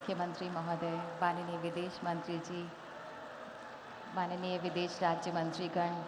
मुख्यमंत्री महोदय, माननीय विदेश मंत्री जी, माननीय विदेश राज्य मंत्रीगण,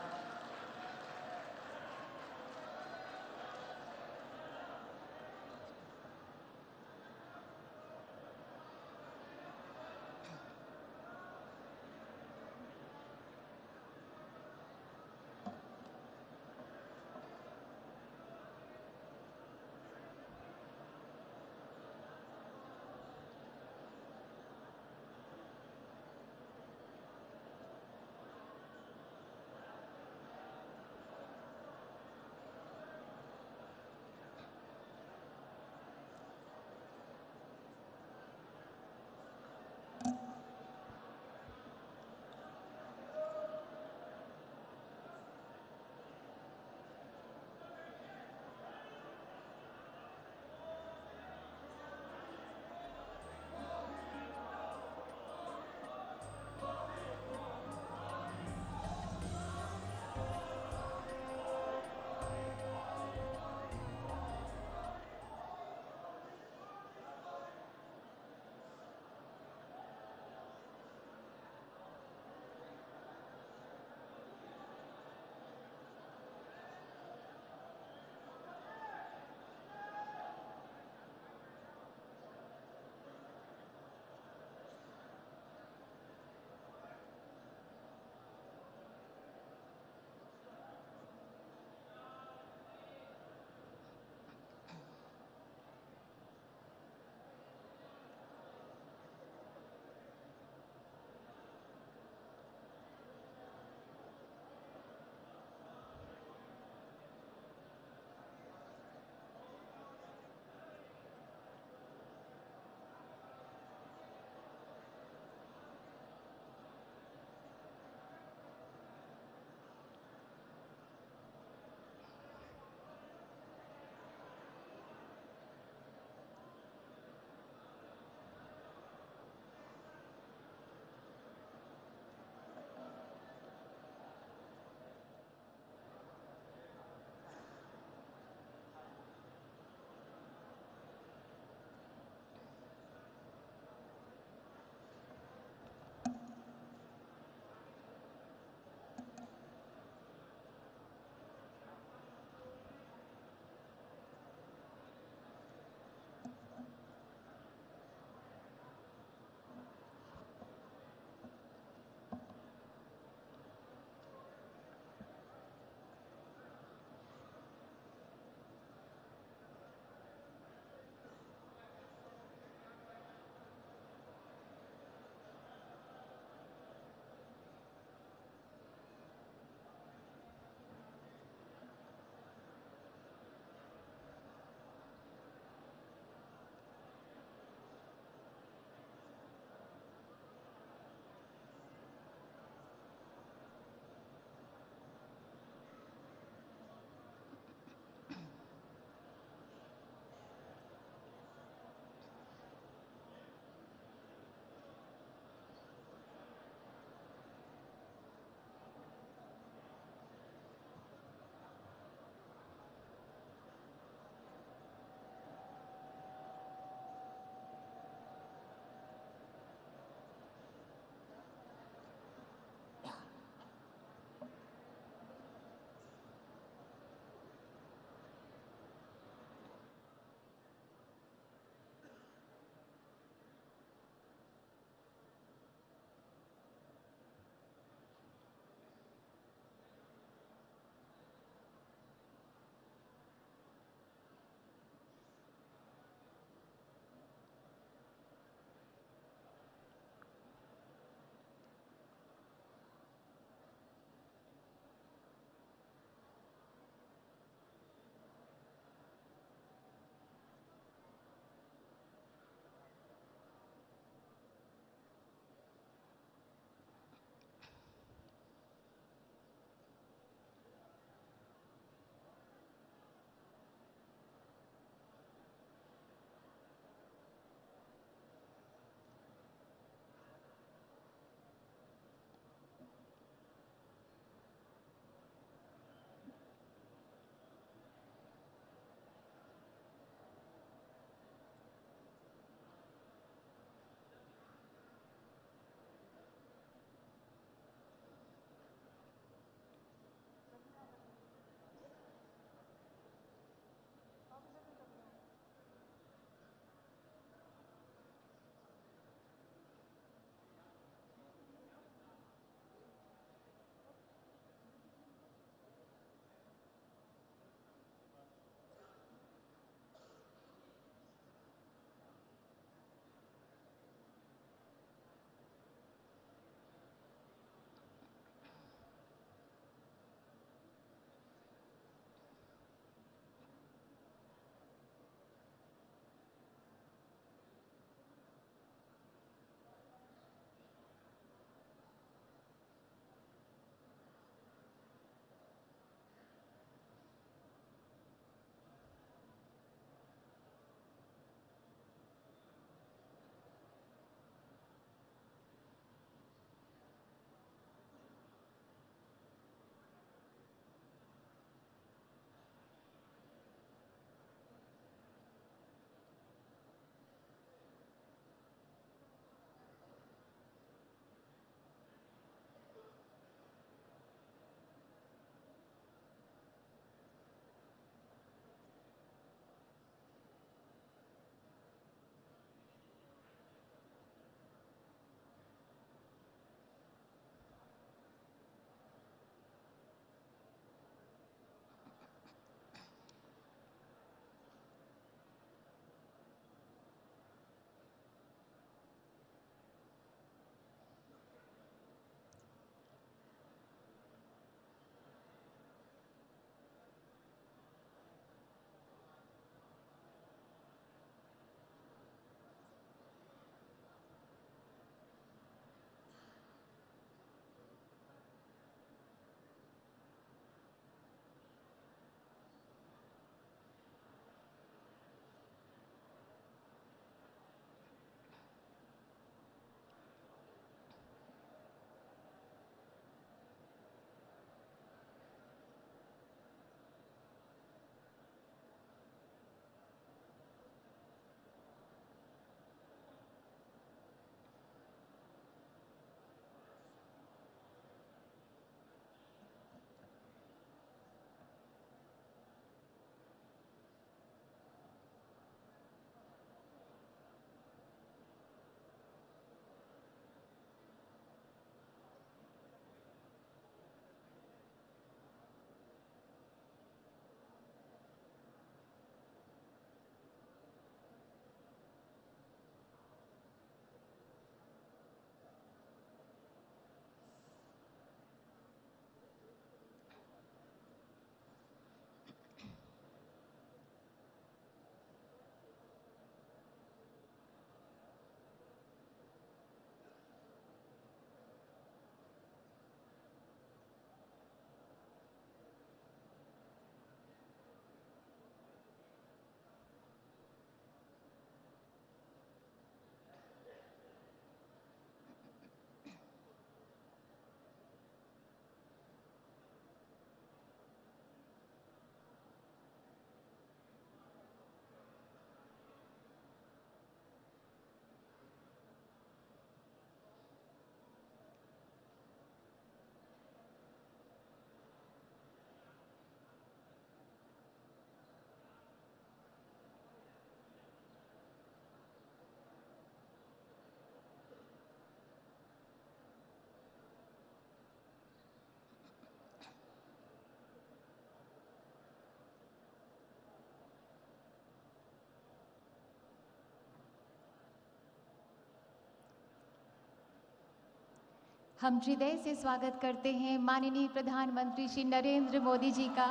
हम हृदय से स्वागत करते हैं माननीय प्रधानमंत्री श्री नरेंद्र मोदी जी का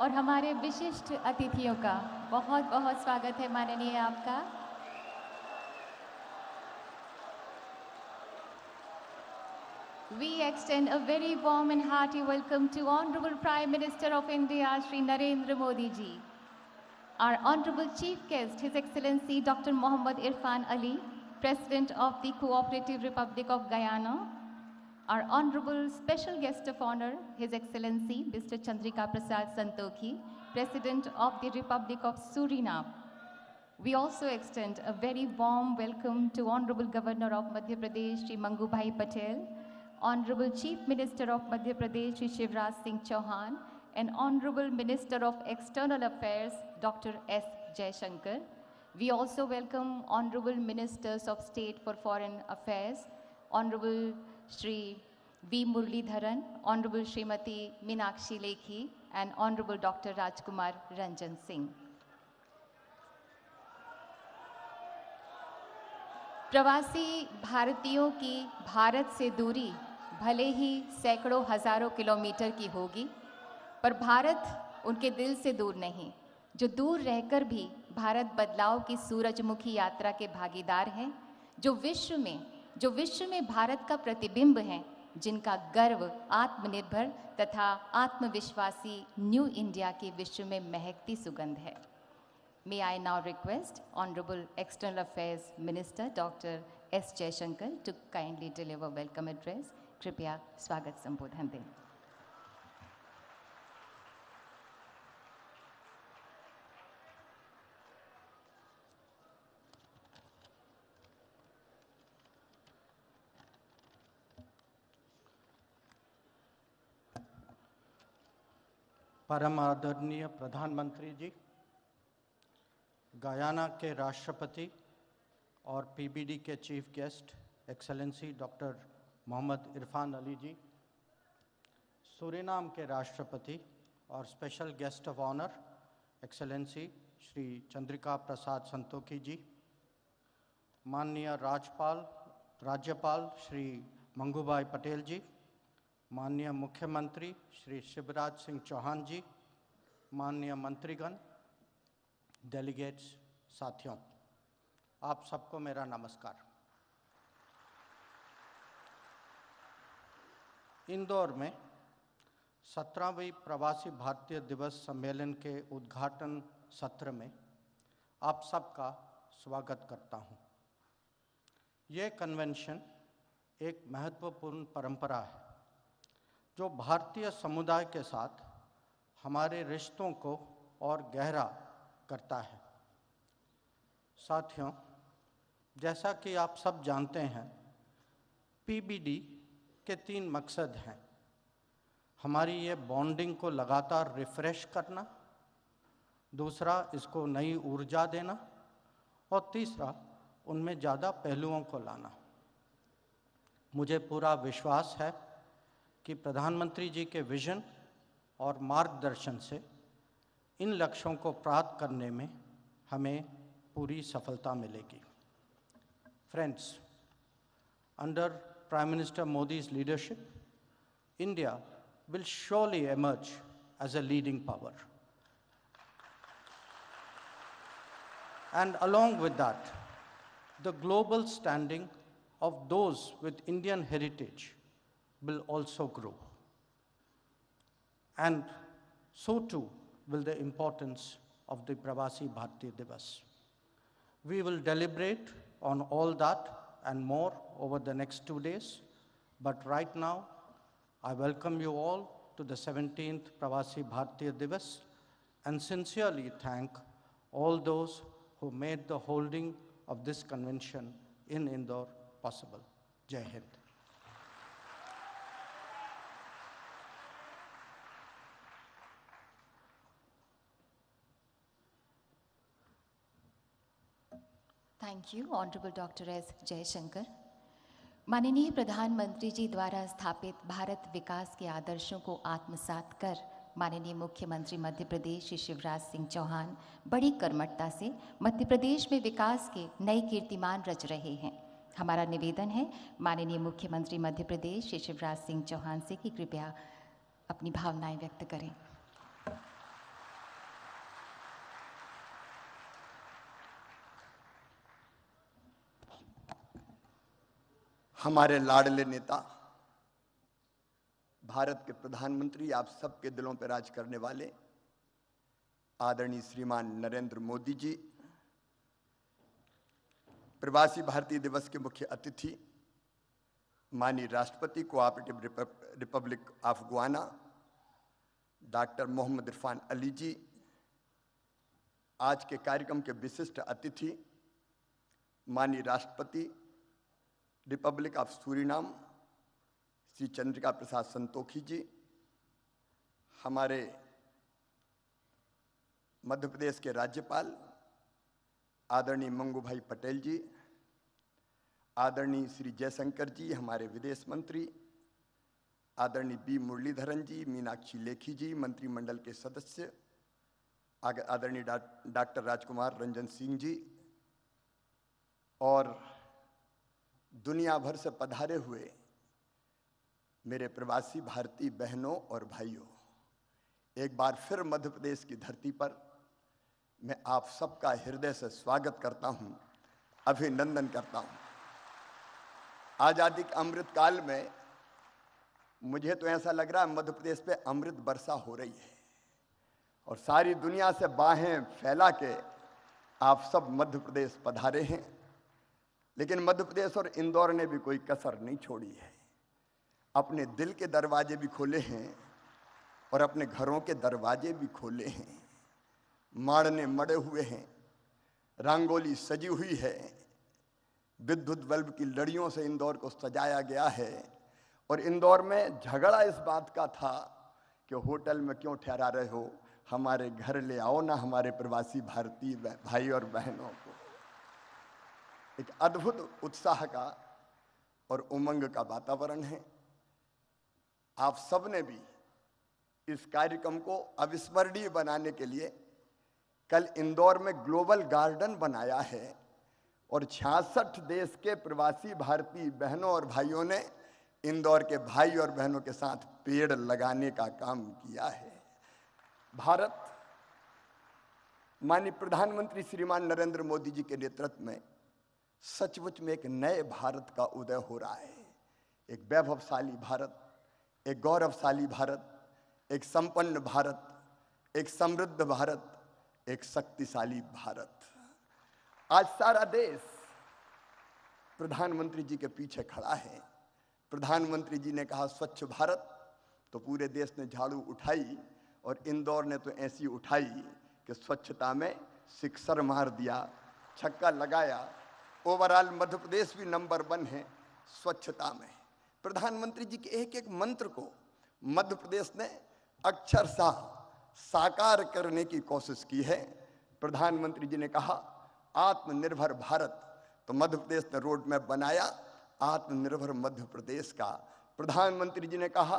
और हमारे विशिष्ट अतिथियों का। बहुत बहुत स्वागत है माननीय आपका। We extend a very warm and hearty welcome to Honorable Prime Minister of India, Shri Narendra Modi ji. Our Honorable Chief Guest, His Excellency Dr. Mohammad Irfan Ali, President of the Cooperative Republic of Guyana. Our Honorable Special Guest of Honor, His Excellency Mr. Chandrika Prasad Santokhi, President of the Republic of Suriname. We also extend a very warm welcome to Honorable Governor of Madhya Pradesh, Shri Mangubhai Patel, Honorable Chief Minister of Madhya Pradesh, Shri Shivraj Singh Chauhan, and Honorable Minister of External Affairs, Dr. S. Jaishankar. We also welcome Honorable Ministers of State for Foreign Affairs, Honorable Shri V. Muralidharan, Honorable Srimati Meenakshi Lekhi, and Honorable Dr. Rajkumar Ranjan Singh. प्रवासी भारतीयों की भारत से दूरी भले ही सैकड़ों हजारों kilometre की होगी, पर भारत उनके दिल से दूर नहीं, जो दूर रहकर भी भारत बदलाव की सूरजमुखी यात्रा के भागीदार हैं, जो विश्व में भारत का प्रतिबिंब हैं, जिनका गर्व आत्मनिर्भर तथा आत्मविश्वासी न्यू इंडिया की विश्व में महकती सुगंध है। May I now request Honorable External Affairs Minister Dr. S. Jaishankar to kindly deliver welcome address. कृपया स्वागत संबोधन दें। परम आदरणीय प्रधानमंत्री जी, गयाना के राष्ट्रपति और पीबीडी के chief guest excellency doctor Mohamed Irfaan Ali ji, Suriname के राष्ट्रपति और special guest of honour excellency Shri Chandrika Prasad Santokhi ji, माननीय राज्यपाल श्री मंगूभाई पटेल जी, माननीय मुख्यमंत्री श्री शिवराज सिंह चौहान जी, माननीय मंत्रीगण, डेलीगेट्स, साथियों, आप सबको मेरा नमस्कार। इंदौर में 17वीं प्रवासी भारतीय दिवस सम्मेलन के उद्घाटन सत्र में आप सबका स्वागत करता हूं। ये कन्वेंशन एक महत्वपूर्ण परंपरा है जो भारतीय समुदाय के साथ हमारे रिश्तों को और गहरा करता है। साथियों, जैसा कि आप सब जानते हैं, पीबीडी के 3 मकसद हैं। हमारी ये बॉन्डिंग को लगातार रिफ्रेश करना, दूसरा इसको नई ऊर्जा देना, और तीसरा उनमें ज़्यादा पहलुओं को लाना। मुझे पूरा विश्वास है कि प्रधानमंत्री जी के विजन और मार्गदर्शन से इन लक्ष्यों को प्राप्त करने में हमें पूरी सफलता मिलेगी। Friends, under Prime Minister Modi's leadership, India will surely emerge as a leading power. And along with that, the global standing of those with Indian heritage will also grow. And so too will the importance of the Pravasi Bharatiya Divas. We will deliberate on all that and more over the next 2 days, but right now, I welcome you all to the 17th Pravasi Bharatiya Divas and sincerely thank all those who made the holding of this convention in Indore possible. Jai Hind. Thank you, Honorable Dr. S. Jaishankar. माननीय प्रधानमंत्री जी द्वारा स्थापित भारत विकास के आदर्शों को आत्मसात कर माननीय मुख्यमंत्री मध्य प्रदेश श्री शिवराज सिंह चौहान बड़ी कर्मठता से मध्य प्रदेश में विकास के नए कीर्तिमान रच रहे हैं। हमारा निवेदन है माननीय मुख्यमंत्री मध्य प्रदेश श्री शिवराज सिंह चौहान से कि कृपया अपनी भावनाएं व्यक्त करें। हमारे लाडले नेता, भारत के प्रधानमंत्री, आप सबके दिलों पर राज करने वाले आदरणीय श्रीमान नरेंद्र मोदी जी, प्रवासी भारतीय दिवस के मुख्य अतिथि माननीय राष्ट्रपति cooperative republic of Guyana doctor Mohamed Irfaan Ali ji, आज के कार्यक्रम के विशिष्ट अतिथि माननीय राष्ट्रपति republic of Suriname Shri Chandrika Prasad Santokhi ji, हमारे मध्य प्रदेश के राज्यपाल आदरणीय मंगू भाई पटेल जी, आदरणीय श्री जयशंकर जी, हमारे विदेश मंत्री आदरणीय बी मुरलीधरन जी, मीनाक्षी लेखी जी, मंत्रिमंडल के सदस्य आदरणीय डॉक्टर राजकुमार रंजन सिंह जी, और दुनिया भर से पधारे हुए मेरे प्रवासी भारतीय बहनों और भाइयों, एक बार फिर मध्य प्रदेश की धरती पर मैं आप सबका हृदय से स्वागत करता हूं, अभिनंदन करता हूं। आजादी के अमृत काल में मुझे तो ऐसा लग रहा है मध्य प्रदेश पे अमृत वर्षा हो रही है और सारी दुनिया से बाहें फैला के आप सब मध्य प्रदेश पधारे हैं। लेकिन मध्य प्रदेश और इंदौर ने भी कोई कसर नहीं छोड़ी है, अपने दिल के दरवाजे भी खोले हैं और अपने घरों के दरवाजे भी खोले हैं। माड़ने मड़े हुए हैं, रंगोली सजी हुई है, विद्युत बल्ब की लड़ियों से इंदौर को सजाया गया है। और इंदौर में झगड़ा इस बात का था कि होटल में क्यों ठहरा रहे हो, हमारे घर ले आओ ना हमारे प्रवासी भारतीय भाई और बहनों को। एक अद्भुत उत्साह का और उमंग का वातावरण है। आप सबने भी इस कार्यक्रम को अविस्मरणीय बनाने के लिए कल इंदौर में ग्लोबल गार्डन बनाया है और 66 देश के प्रवासी भारतीय बहनों और भाइयों ने इंदौर के भाई और बहनों के साथ पेड़ लगाने का काम किया है। भारत माननीय प्रधानमंत्री श्रीमान नरेंद्र मोदी जी के नेतृत्व में सचमुच में एक नए भारत का उदय हो रहा है। एक वैभवशाली भारत, एक गौरवशाली भारत, एक संपन्न भारत, एक समृद्ध भारत, एक शक्तिशाली भारत। आज सारा देश प्रधानमंत्री जी के पीछे खड़ा है। प्रधानमंत्री जी ने कहा स्वच्छ भारत, तो पूरे देश ने झाड़ू उठाई और इंदौर ने तो ऐसी उठाई कि स्वच्छता में सिक्सर मार दिया, छक्का लगाया। ओवरऑल मध्य प्रदेश भी नंबर 1 है स्वच्छता में। प्रधानमंत्री जी के एक एक मंत्र को मध्य प्रदेश ने अक्षरशः साकार करने की कोशिश की है। प्रधानमंत्री जी ने कहा आत्मनिर्भर भारत, तो मध्य प्रदेश ने रोड मैप बनाया आत्मनिर्भर मध्य प्रदेश का। प्रधानमंत्री जी ने कहा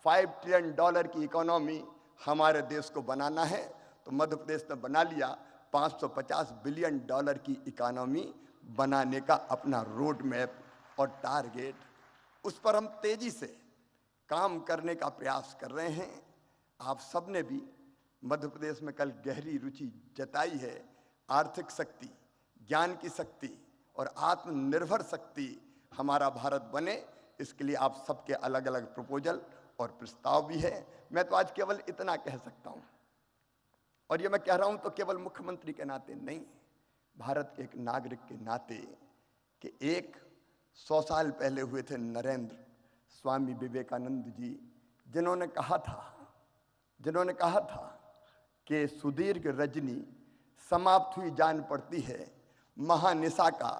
$5 ट्रिलियन की इकोनॉमी हमारे देश को बनाना है, तो मध्य प्रदेश ने बना लिया $550 बिलियन की इकोनॉमी बनाने का अपना रोड मैप और टारगेट। उस पर हम तेजी से काम करने का प्रयास कर रहे हैं। आप सबने भी मध्य प्रदेश में कल गहरी रुचि जताई है। आर्थिक शक्ति, ज्ञान की शक्ति और आत्मनिर्भर शक्ति हमारा भारत बने, इसके लिए आप सबके अलग अलग प्रपोजल और प्रस्ताव भी है। मैं तो आज केवल इतना कह सकता हूं, और ये मैं कह रहा हूं तो केवल मुख्यमंत्री के नाते नहीं, भारत के एक नागरिक के नाते, कि 100 साल पहले हुए थे नरेंद्र स्वामी विवेकानंद जी, जिन्होंने कहा था कि सुदीर्घ रजनी समाप्त हुई जान पड़ती है, महानिशा का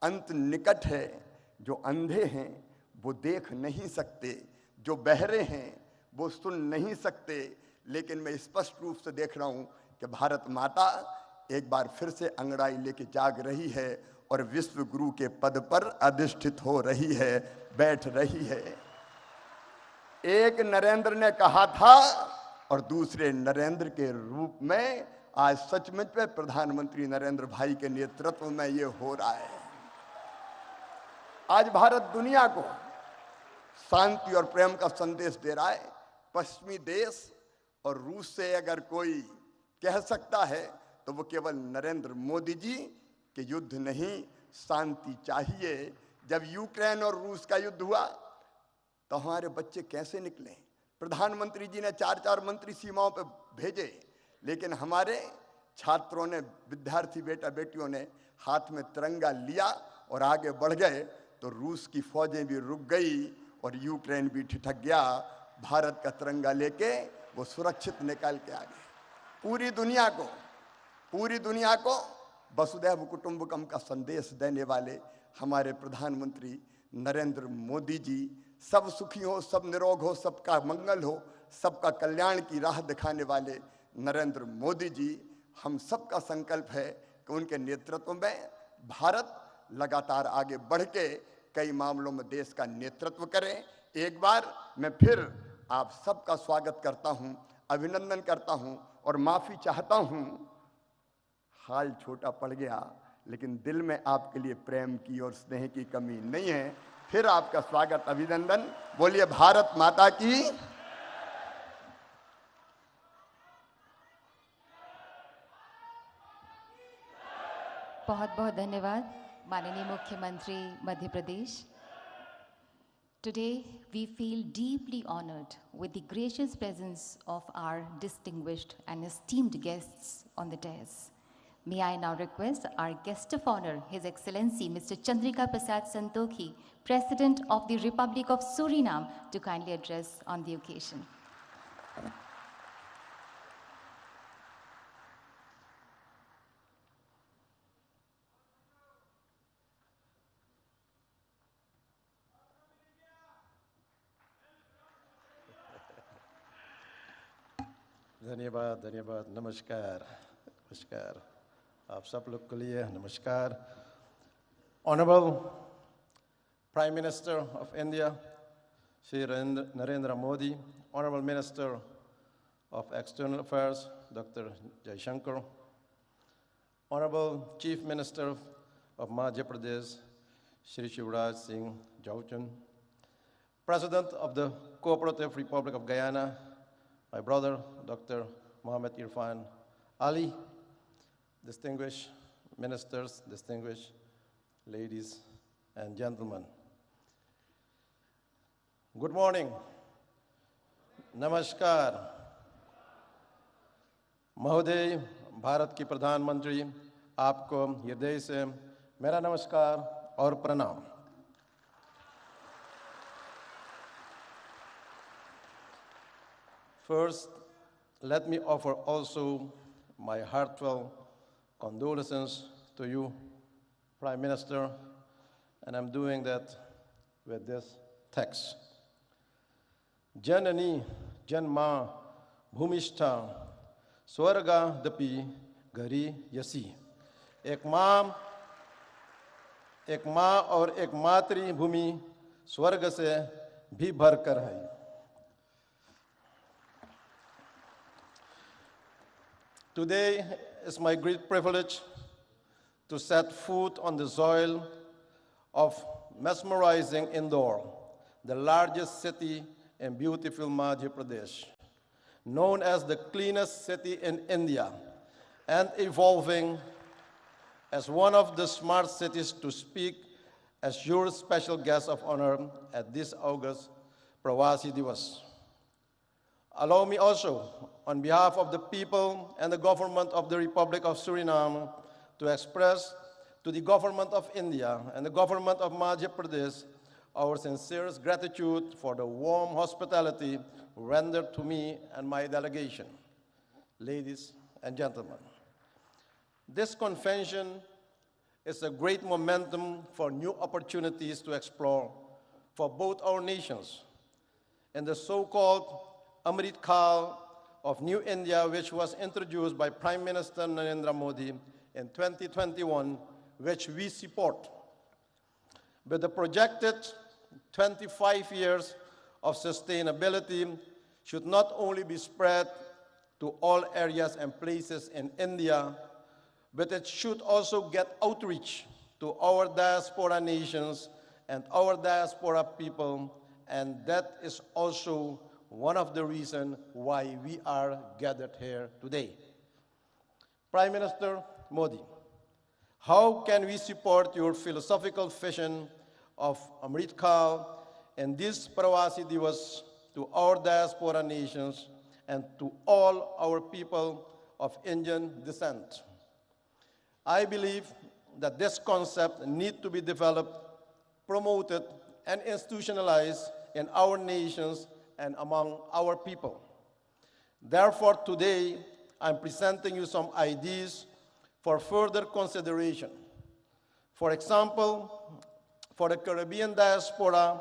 अंत निकट है। जो अंधे हैं वो देख नहीं सकते, जो बहरे हैं वो सुन नहीं सकते, लेकिन मैं स्पष्ट रूप से देख रहा हूं कि भारत माता एक बार फिर से अंगड़ाई लेके जाग रही है और विश्व गुरु के पद पर अधिष्ठित हो रही है, बैठ रही है। एक नरेंद्र ने कहा था और दूसरे नरेंद्र के रूप में आज सचमुच में प्रधानमंत्री नरेंद्र भाई के नेतृत्व में ये हो रहा है। आज भारत दुनिया को शांति और प्रेम का संदेश दे रहा है। पश्चिमी देश और रूस से अगर कोई कह सकता है तो वो केवल नरेंद्र मोदी जी कि युद्ध नहीं, शांति चाहिए। जब यूक्रेन और रूस का युद्ध हुआ तो हमारे बच्चे कैसे निकले? प्रधानमंत्री जी ने 4-4 मंत्री सीमाओं पर भेजे, लेकिन हमारे छात्रों ने, विद्यार्थी बेटा बेटियों ने हाथ में तिरंगा लिया और आगे बढ़ गए, तो रूस की फौजें भी रुक गई और यूक्रेन भी ठिठक गया। भारत का तिरंगा लेके वो सुरक्षित निकल के आ गए। पूरी दुनिया को वसुधैव कुटुंबकम का संदेश देने वाले हमारे प्रधानमंत्री नरेंद्र मोदी जी, सब सुखी हो, सब निरोग हो, सबका मंगल हो, सबका कल्याण की राह दिखाने वाले नरेंद्र मोदी जी, हम सबका संकल्प है कि उनके नेतृत्व में भारत लगातार आगे बढ़ के कई मामलों में देश का नेतृत्व करे। एक बार मैं फिर आप सबका स्वागत करता हूं, अभिनंदन करता हूं और माफी चाहता हूं। हाल छोटा पड़ गया, लेकिन दिल में आपके लिए प्रेम की और स्नेह की कमी नहीं है। फिर आपका स्वागत, अभिनंदन। बोलिए भारत माता की। बहुत बहुत धन्यवाद माननीय मुख्यमंत्री Madhya Pradesh. Today, we feel deeply honored with the gracious presence of our distinguished and esteemed guests on the dais. May I now request our guest of honor, His Excellency Mr. Chandrika Prasad Santokhi, President of the Republic of Suriname, to kindly address on the occasion. धन्यवाद, धन्यवाद, नमस्कार, नमस्कार, आप सब लोग के लिए नमस्कार। Honorable Prime Minister of India, Shri Narendra Modi, Honorable Minister of External Affairs, Dr. Jaishankar, Honorable Chief Minister of Madhya Pradesh, Shri Shivraj Singh Chauhan, President of the Cooperative Republic of Guyana, my brother, Dr. Mohammed Irfan Ali, distinguished ministers, distinguished ladies and gentlemen. Good morning. Namaskar. महोदय, भारत की प्रधानमंत्री, आपको हृदय से मेरा नमस्कार और प्रणाम। First, let me offer also my heartfelt condolences to you, Prime Minister, and I'm doing that with this text. Janani Janma Bhumishta Swarga Dapi Gari Yasi. एक माँ और एक मातृभूमि स्वर्ग से भी भरकर है। Today is my great privilege to set foot on the soil of mesmerizing Indore, the largest city in beautiful Madhya Pradesh, known as the cleanest city in India, and evolving as one of the smart cities to speak as your special guest of honor at this August Pravasi Divas. Allow me also, on behalf of the people and the government of the Republic of Suriname, to express to the government of India and the government of Madhya Pradesh our sincerest gratitude for the warm hospitality rendered to me and my delegation. Ladies and gentlemen, this convention is a great momentum for new opportunities to explore for both our nations. In the so-called Amrit Kal of New India, which was introduced by Prime Minister Narendra Modi in 2021, which we support. With the projected 25 years of sustainability should not only be spread to all areas and places in India, but it should also get outreach to our diaspora nations and our diaspora people, and that is also one of the reasons why we are gathered here today. Prime Minister Modi, how can we support your philosophical vision of Amrit Kal and this Pravasi Divas to our diaspora nations and to all our people of Indian descent? I believe that this concept needs to be developed, promoted, and institutionalized in our nations and among our people. Therefore, today, I'm presenting you some ideas for further consideration. For example, for the Caribbean diaspora,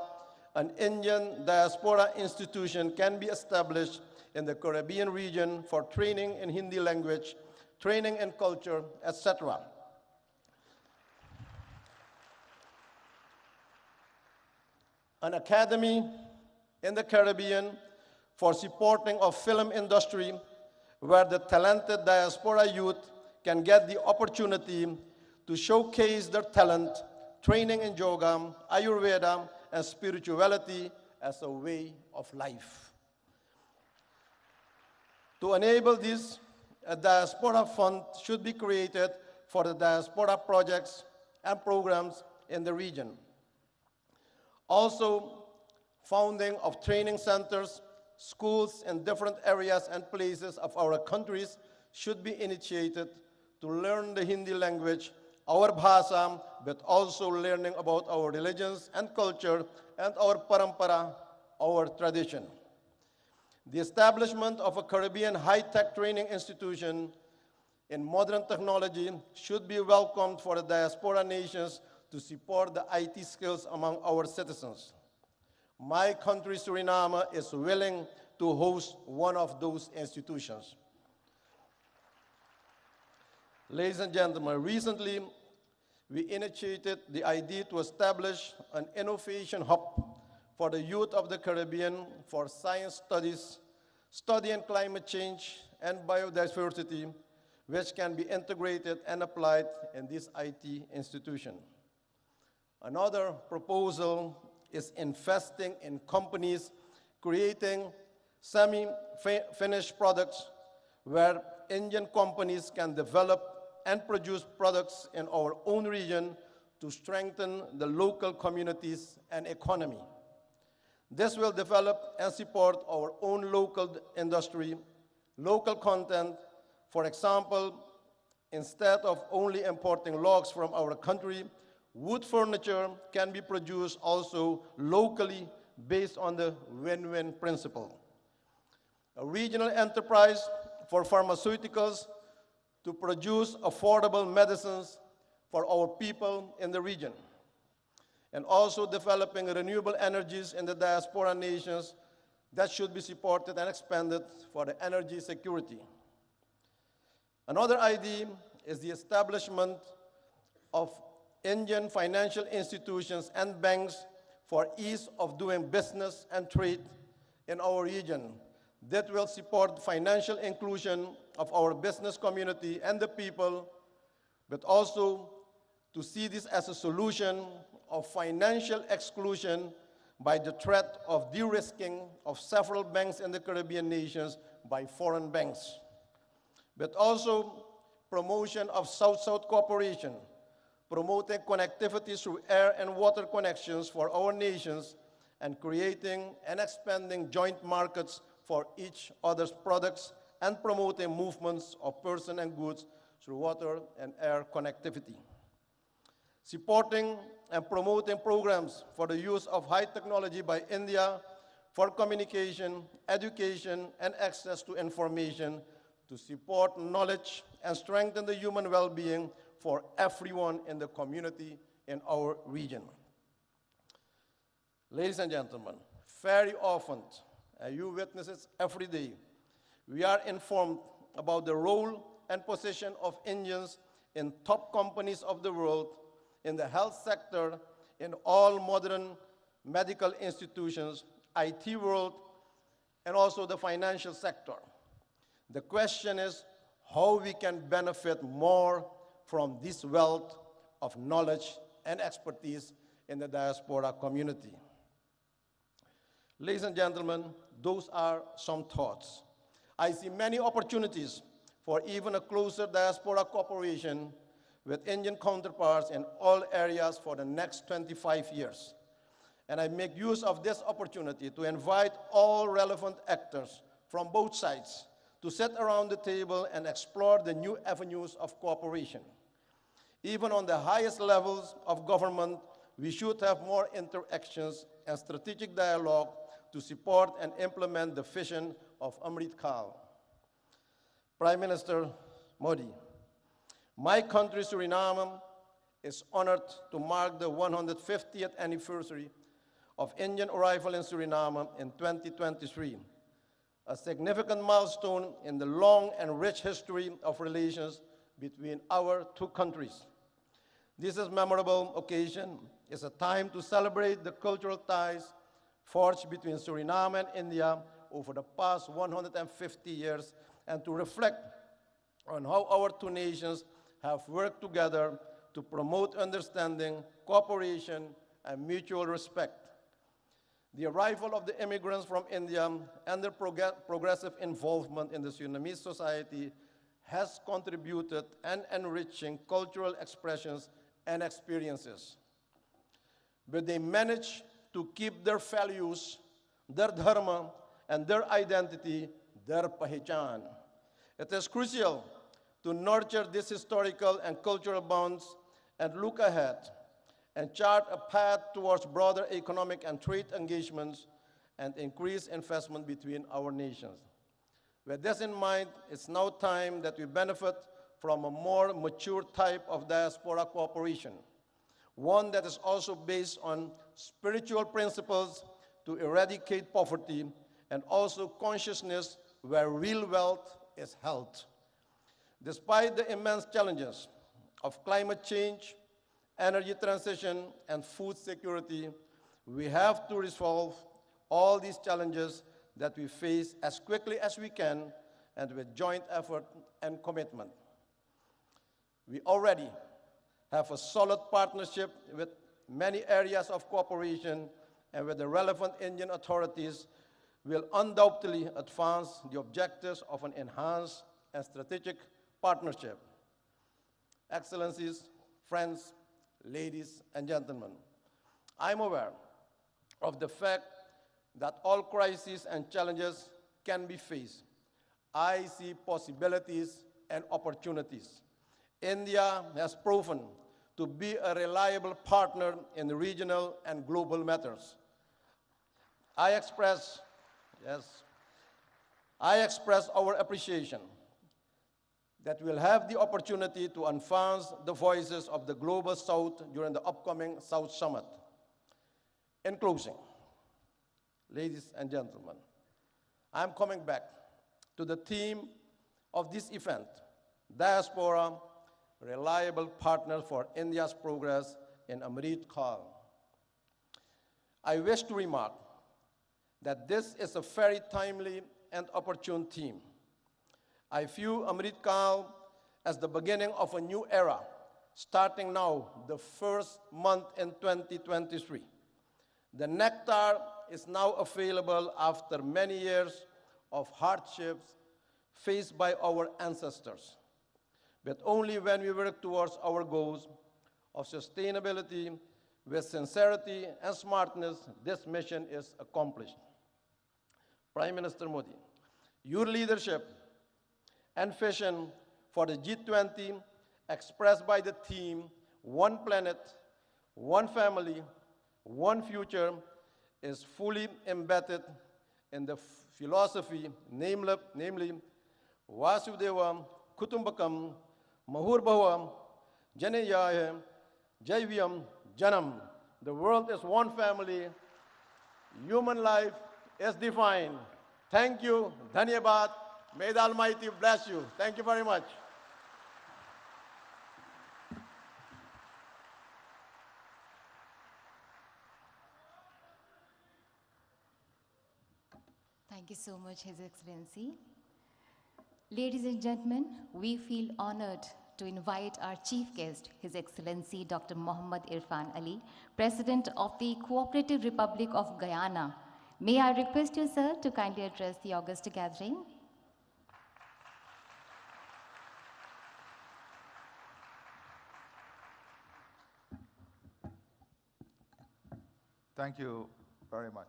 an Indian diaspora institution can be established in the Caribbean region for training in Hindi language, training in culture, etc. An academy in the Caribbean for supporting of film industry where the talented diaspora youth can get the opportunity to showcase their talent, training in yoga, Ayurveda, and spirituality as a way of life. To enable this, a diaspora fund should be created for the diaspora projects and programs in the region. Also, founding of training centers, schools in different areas and places of our countries should be initiated to learn the Hindi language, our bhasha, but also learning about our religions and culture and our parampara, our tradition. The establishment of a Caribbean high-tech training institution in modern technology should be welcomed for the diaspora nations to support the IT skills among our citizens. My country, Suriname, is willing to host one of those institutions. Ladies and gentlemen, recently we initiated the idea to establish an innovation hub for the youth of the Caribbean for science studies, study in climate change and biodiversity, which can be integrated and applied in this IT institution. Another proposal is investing in companies creating semi-finished products where Indian companies can develop and produce products in our own region to strengthen the local communities and economy. This will develop and support our own local industry, local content. For example, instead of only importing logs from our country, wood furniture can be produced also locally based on the win-win principle. A regional enterprise for pharmaceuticals to produce affordable medicines for our people in the region. And also developing renewable energies in the diaspora nations that should be supported and expanded for the energy security. Another idea is the establishment of Indian financial institutions and banks for ease of doing business and trade in our region that will support financial inclusion of our business community and the people, but also to see this as a solution of financial exclusion by the threat of de-risking of several banks in the Caribbean nations by foreign banks, but also promotion of South-South cooperation, promoting connectivity through air and water connections for our nations, and creating and expanding joint markets for each other's products, and promoting movements of persons and goods through water and air connectivity. Supporting and promoting programs for the use of high technology by India for communication, education, and access to information to support knowledge and strengthen the human well-being for everyone in the community in our region. Ladies and gentlemen, very often, and you witness it every day, we are informed about the role and position of Indians in top companies of the world, in the health sector, in all modern medical institutions, IT world, and also the financial sector. The question is how we can benefit more from this wealth of knowledge and expertise in the diaspora community. Ladies and gentlemen, those are some thoughts. I see many opportunities for even a closer diaspora cooperation with Indian counterparts in all areas for the next 25 years. And I make use of this opportunity to invite all relevant actors from both sides to sit around the table and explore the new avenues of cooperation. Even on the highest levels of government, we should have more interactions and strategic dialogue to support and implement the vision of Amrit Kaal. Prime Minister Modi, my country, Suriname, is honored to mark the 150th anniversary of Indian arrival in Suriname in 2023, a significant milestone in the long and rich history of relations between our two countries. This is a memorable occasion. It's a time to celebrate the cultural ties forged between Suriname and India over the past 150 years and to reflect on how our two nations have worked together to promote understanding, cooperation, and mutual respect. The arrival of the immigrants from India and their progressive involvement in the Surinamese society has contributed and enriching cultural expressions and experiences. But they managed to keep their values, their dharma, and their identity, their pahichan. It is crucial to nurture these historical and cultural bonds and look ahead and chart a path towards broader economic and trade engagements and increased investment between our nations. With this in mind, it's now time that we benefit from a more mature type of diaspora cooperation, one that is also based on spiritual principles to eradicate poverty and also consciousness where real wealth is held. Despite the immense challenges of climate change, energy transition, and food security, we have to resolve all these challenges that we face as quickly as we can and with joint effort and commitment. We already have a solid partnership with many areas of cooperation, and with the relevant Indian authorities will undoubtedly advance the objectives of an enhanced and strategic partnership. Excellencies, friends, ladies and gentlemen, I'm aware of the fact that all crises and challenges can be faced. I see possibilities and opportunities. India has proven to be a reliable partner in regional and global matters. I express our appreciation that we'll have the opportunity to advance the voices of the Global South during the upcoming South Summit. In closing, ladies and gentlemen, I'm coming back to the theme of this event, Diaspora, Reliable Partner for India's Progress in Amrit Kaal. I wish to remark that this is a very timely and opportune theme. I view Amrit Kaal as the beginning of a new era, starting now, the first month in 2023. The nectar is now available after many years of hardships faced by our ancestors. But only when we work towards our goals of sustainability with sincerity and smartness, this mission is accomplished. Prime Minister Modi, your leadership and vision for the G20 expressed by the theme, One Planet, One Family, One Future, is fully embedded in the philosophy, namely Vasudeva Kutumbakam Mahurbhava Janeyaya Jaivyam Janam. The world is one family. Human life is divine. Thank you. Dhanyabad. May the Almighty bless you. Thank you very much. Thank you so much, His Excellency. Ladies and gentlemen, we feel honored to invite our chief guest, His Excellency Dr. Mohammad Irfan Ali, President of the Cooperative Republic of Guyana. May I request you, sir, to kindly address the august gathering? Thank you very much.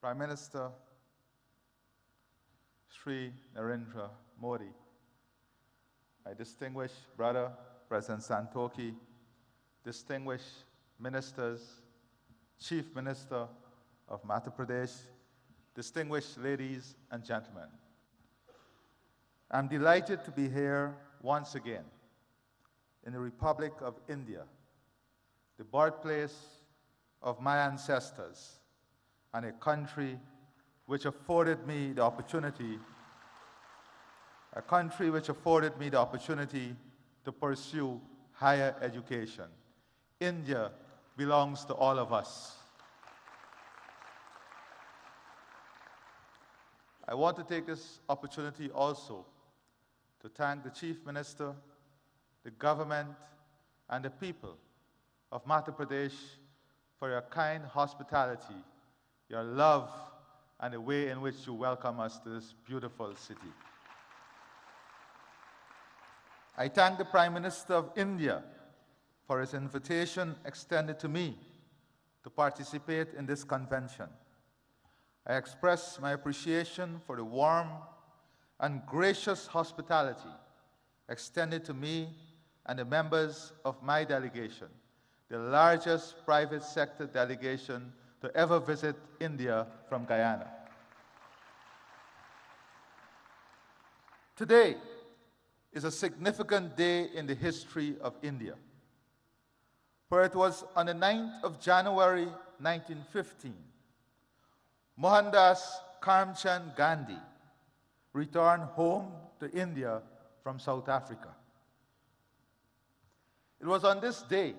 Prime Minister Sri Narendra Modi, my distinguished brother, President Santokhi, distinguished ministers, Chief Minister of Madhya Pradesh, distinguished ladies and gentlemen. I'm delighted to be here once again in the Republic of India, the birthplace of my ancestors, and a country which afforded me the opportunity to pursue higher education. India belongs to all of us. I want to take this opportunity also to thank the Chief Minister, the government, and the people of Madhya Pradesh for your kind hospitality, your love, and the way in which you welcome us to this beautiful city. I thank the Prime Minister of India for his invitation extended to me to participate in this convention. I express my appreciation for the warm and gracious hospitality extended to me and the members of my delegation, the largest private sector delegation to ever visit India from Guyana. Today is a significant day in the history of India, for it was on the 9th of January 1915, Mohandas Karamchand Gandhi returned home to India from South Africa. It was on this day,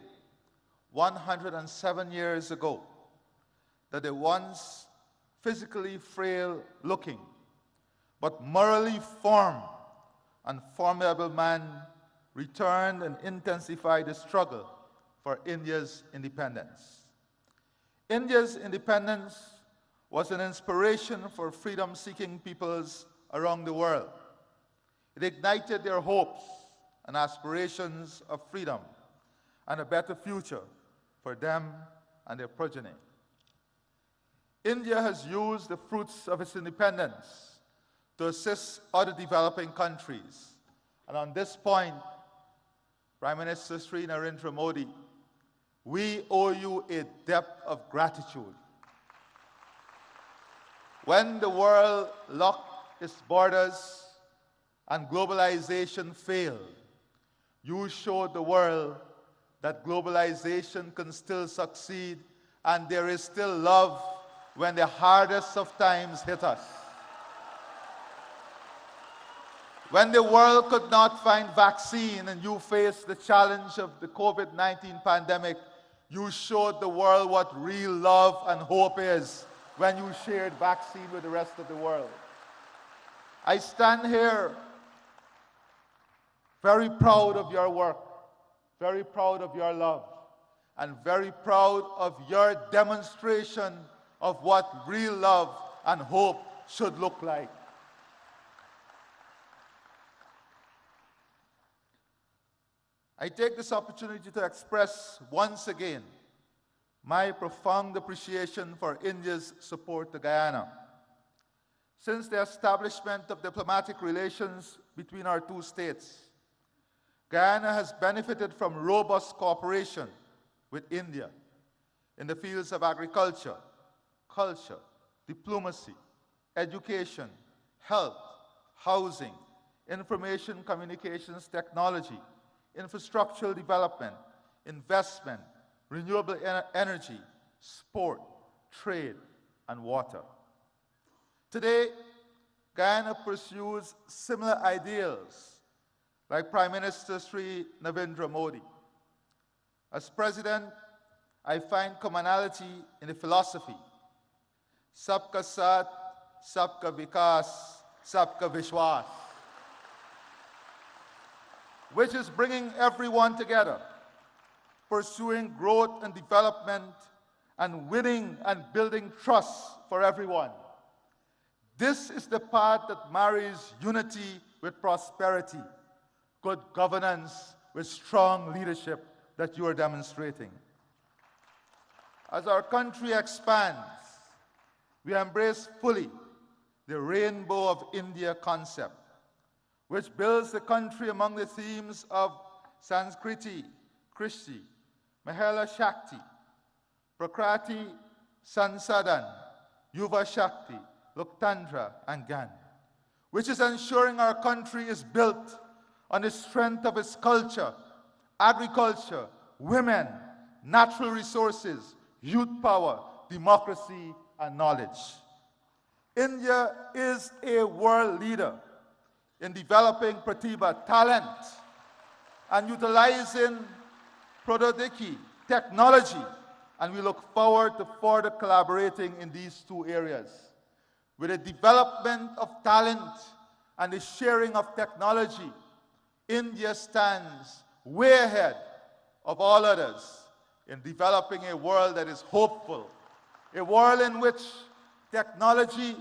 107 years ago, that the once physically frail-looking but morally firm and formidable man returned and intensified the struggle for India's independence. India's independence was an inspiration for freedom-seeking peoples around the world. It ignited their hopes and aspirations of freedom and a better future for them and their progeny. India has used the fruits of its independence to assist other developing countries. And on this point, Prime Minister Sri Narendra Modi, we owe you a debt of gratitude. When the world locked its borders and globalization failed, you showed the world that globalization can still succeed and there is still love when the hardest of times hit us. When the world could not find vaccine and you faced the challenge of the COVID-19 pandemic, you showed the world what real love and hope is when you shared vaccine with the rest of the world. I stand here very proud of your work, very proud of your love, and very proud of your demonstration of what real love and hope should look like. I take this opportunity to express once again my profound appreciation for India's support to Guyana. Since the establishment of diplomatic relations between our two states, Guyana has benefited from robust cooperation with India in the fields of agriculture, culture, diplomacy, education, health, housing, information communications technology, infrastructural development, investment, renewable energy, sport, trade, and water. Today, Guyana pursues similar ideals like Prime Minister Sri Narendra Modi. As President, I find commonality in the philosophy, Sabka Saath, Sabka Vikas, Sabka Vishwas, which is bringing everyone together, pursuing growth and development, and winning and building trust for everyone. This is the path that marries unity with prosperity, good governance with strong leadership that you are demonstrating. As our country expands, we embrace fully the Rainbow of India concept, which builds the country among the themes of Sanskriti, Krishti, Mahela Shakti, Prakrati, Sansadan, Yuva Shakti, Loktandra, and Gyan, which is ensuring our country is built on the strength of its culture, agriculture, women, natural resources, youth power, democracy, and knowledge. India is a world leader in developing pratibha, talent, and utilizing prododiki, technology, and we look forward to further collaborating in these two areas. With the development of talent and the sharing of technology, India stands way ahead of all others in developing a world that is hopeful, a world in which technology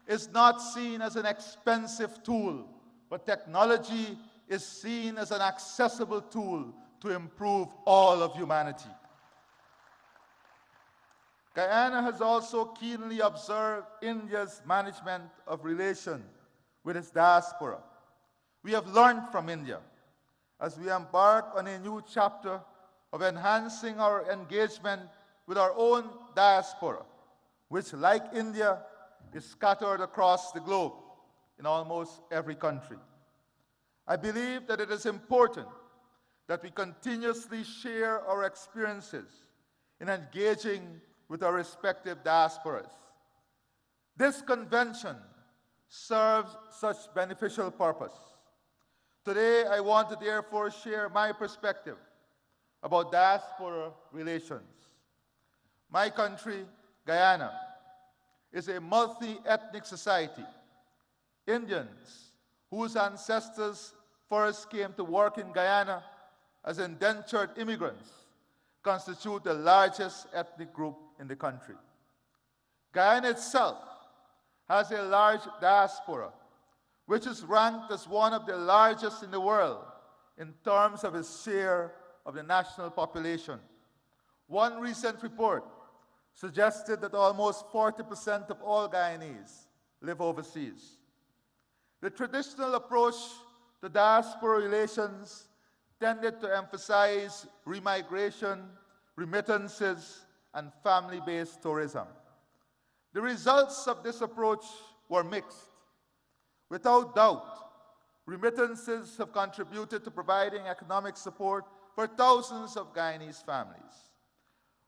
is not seen as an expensive tool, but technology is seen as an accessible tool to improve all of humanity. Guyana has also keenly observed India's management of relations with its diaspora. We have learned from India as we embark on a new chapter of enhancing our engagement with our own diaspora, which, like India, is scattered across the globe in almost every country. I believe that it is important that we continuously share our experiences in engaging with our respective diasporas. This convention serves such beneficial purpose. Today, I want to therefore share my perspective about diaspora relations. My country, Guyana, is a multi-ethnic society. Indians, whose ancestors first came to work in Guyana as indentured immigrants, constitute the largest ethnic group in the country. Guyana itself has a large diaspora, which is ranked as one of the largest in the world in terms of its share of the national population. One recent report suggested that almost 40% of all Guyanese live overseas. The traditional approach to diaspora relations tended to emphasize remigration, remittances, and family-based tourism. The results of this approach were mixed. Without doubt, remittances have contributed to providing economic support for thousands of Guyanese families.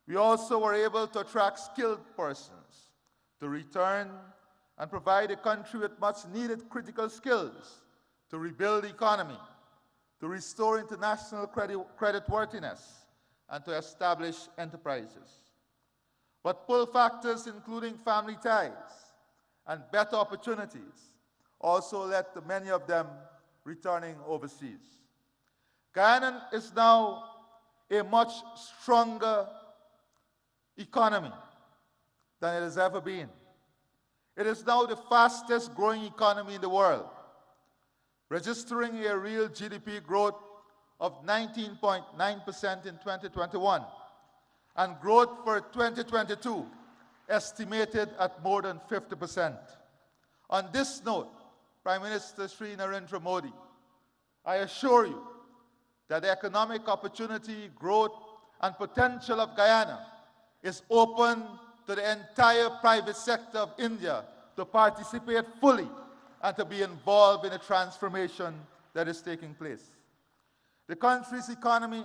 We also were able to attract skilled persons to return and provide the country with much-needed critical skills to rebuild the economy, to restore international creditworthiness, and to establish enterprises. But pull factors including family ties and better opportunities also led to many of them returning overseas. Guyana is now a much stronger economy than it has ever been. It is now the fastest growing economy in the world, registering a real GDP growth of 19.9% in 2021 and growth for 2022 estimated at more than 50%. On this note, Prime Minister Sri Narendra Modi, I assure you that the economic opportunity, growth, and potential of Guyana is open to the entire private sector of India to participate fully and to be involved in the transformation that is taking place. The country's economy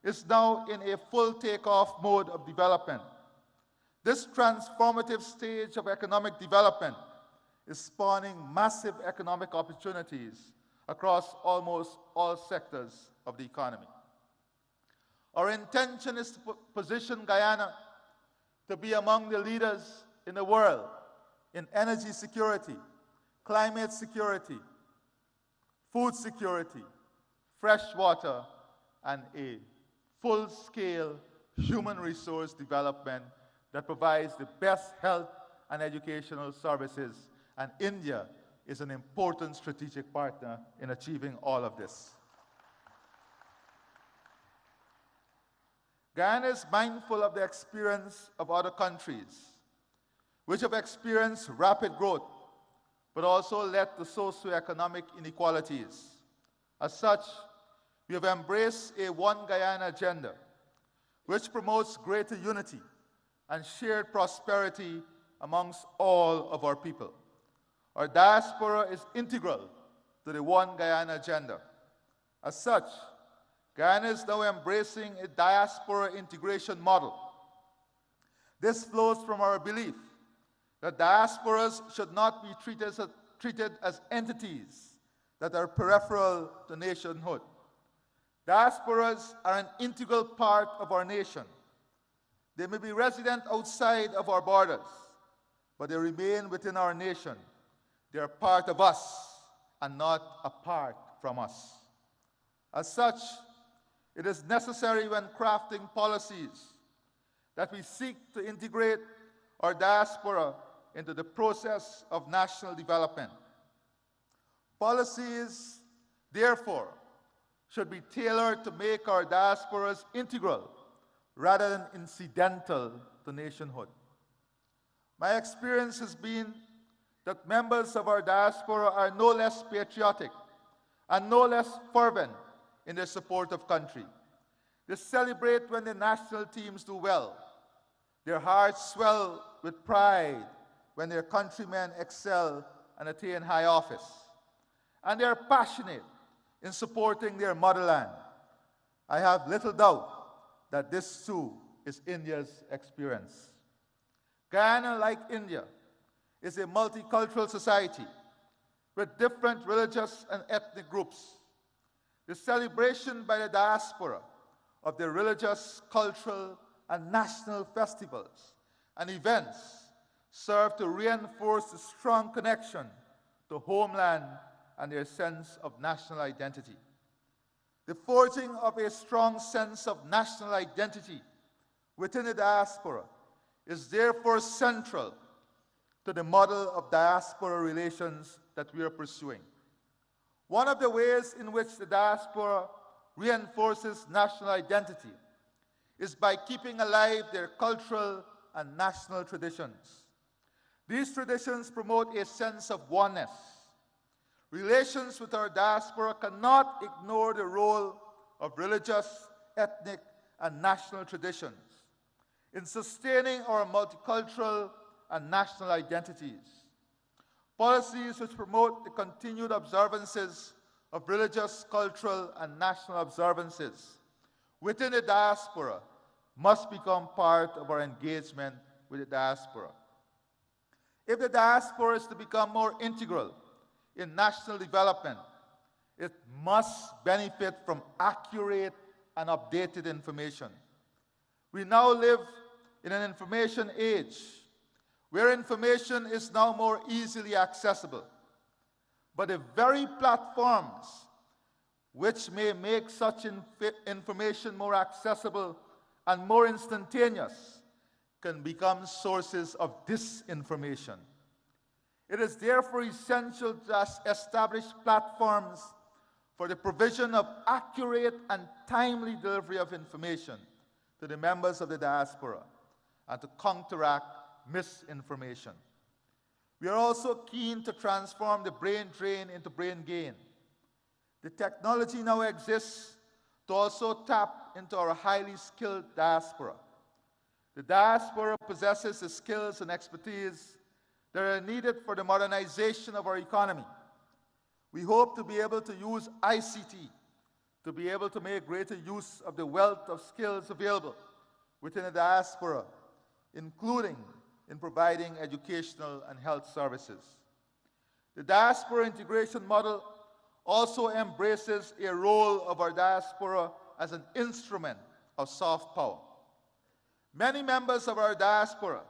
is now in a full takeoff mode of development. This transformative stage of economic development is spawning massive economic opportunities across almost all sectors of the economy. Our intention is to position Guyana to be among the leaders in the world in energy security, climate security, food security, fresh water, and a full-scale human resource development that provides the best health and educational services, and India is an important strategic partner in achieving all of this. Guyana is mindful of the experience of other countries, which have experienced rapid growth, but also led to socioeconomic inequalities. As such, we have embraced a One Guyana agenda, which promotes greater unity and shared prosperity amongst all of our people. Our diaspora is integral to the One Guyana agenda. As such, Guyana is now embracing a diaspora integration model. This flows from our belief that diasporas should not be treated as entities that are peripheral to nationhood. Diasporas are an integral part of our nation. They may be resident outside of our borders, but they remain within our nation. They are part of us and not apart from us. As such, it is necessary when crafting policies that we seek to integrate our diaspora into the process of national development. Policies, therefore, should be tailored to make our diasporas integral rather than incidental to nationhood. My experience has been that members of our diaspora are no less patriotic and no less fervent in their support of country. They celebrate when the national teams do well. Their hearts swell with pride when their countrymen excel and attain high office. And they are passionate in supporting their motherland. I have little doubt that this too is India's experience. Guyana, like India, is a multicultural society with different religious and ethnic groups. The celebration by the diaspora of their religious, cultural, and national festivals and events serve to reinforce the strong connection to homeland and their sense of national identity. The forging of a strong sense of national identity within the diaspora is therefore central to the model of diaspora relations that we are pursuing. One of the ways in which the diaspora reinforces national identity is by keeping alive their cultural and national traditions. These traditions promote a sense of oneness. Relations with our diaspora cannot ignore the role of religious, ethnic, and national traditions in sustaining our multicultural and national identities. Policies which promote the continued observances of religious, cultural, and national observances within the diaspora must become part of our engagement with the diaspora. If the diaspora is to become more integral in national development, it must benefit from accurate and updated information. We now live in an information age where information is now more easily accessible. But the very platforms which may make such information more accessible and more instantaneous can become sources of disinformation. It is therefore essential to establish platforms for the provision of accurate and timely delivery of information to the members of the diaspora and to counteract misinformation. We are also keen to transform the brain drain into brain gain. The technology now exists to also tap into our highly skilled diaspora. The diaspora possesses the skills and expertise that are needed for the modernization of our economy. We hope to be able to use ICT to be able to make greater use of the wealth of skills available within the diaspora, including in providing educational and health services. The diaspora integration model also embraces a role of our diaspora as an instrument of soft power. Many members of our diaspora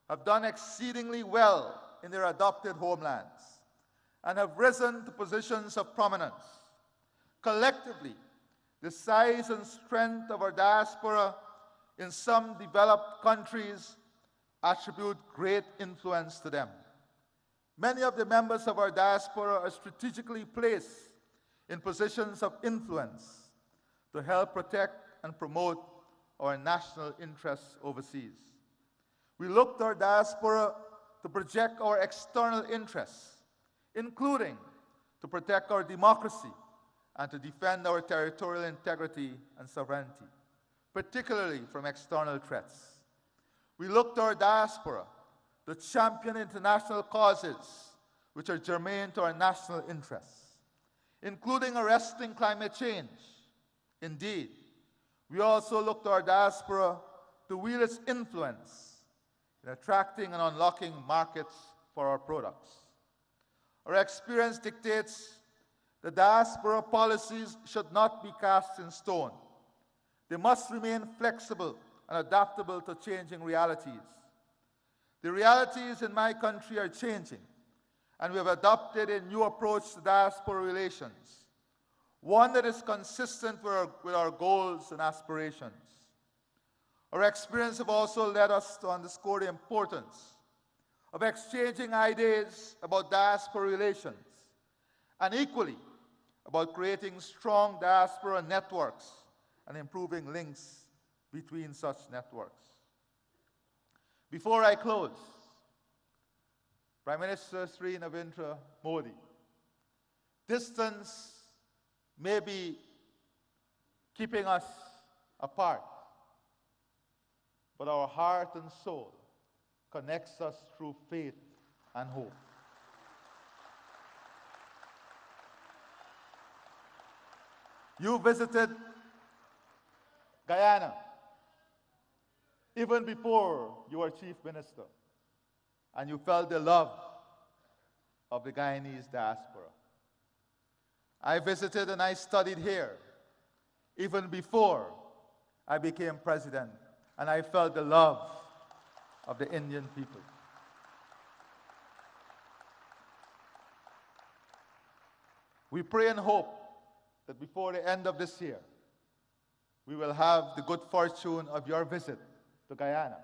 have done exceedingly well in their adopted homelands and have risen to positions of prominence. Collectively, the size and strength of our diaspora in some developed countries attribute great influence to them. Many of the members of our diaspora are strategically placed in positions of influence to help protect and promote our national interests overseas. We look to our diaspora to project our external interests, including to protect our democracy and to defend our territorial integrity and sovereignty, particularly from external threats. We look to our diaspora to champion international causes which are germane to our national interests, including arresting climate change. Indeed, we also look to our diaspora to wield its influence in attracting and unlocking markets for our products. Our experience dictates that diaspora policies should not be cast in stone. They must remain flexible and adaptable to changing realities. The realities in my country are changing, and we have adopted a new approach to diaspora relations, one that is consistent with our goals and aspirations. Our experience have also led us to underscore the importance of exchanging ideas about diaspora relations, and equally about creating strong diaspora networks and improving links between such networks. Before I close, Prime Minister Sri Narendra Modi, distance may be keeping us apart, but our heart and soul connects us through faith and hope. You visited Guyana even before you were Chief Minister, and you felt the love of the Guyanese diaspora. I visited and I studied here even before I became president, and I felt the love of the Indian people. We pray and hope that before the end of this year, we will have the good fortune of your visit to Guyana,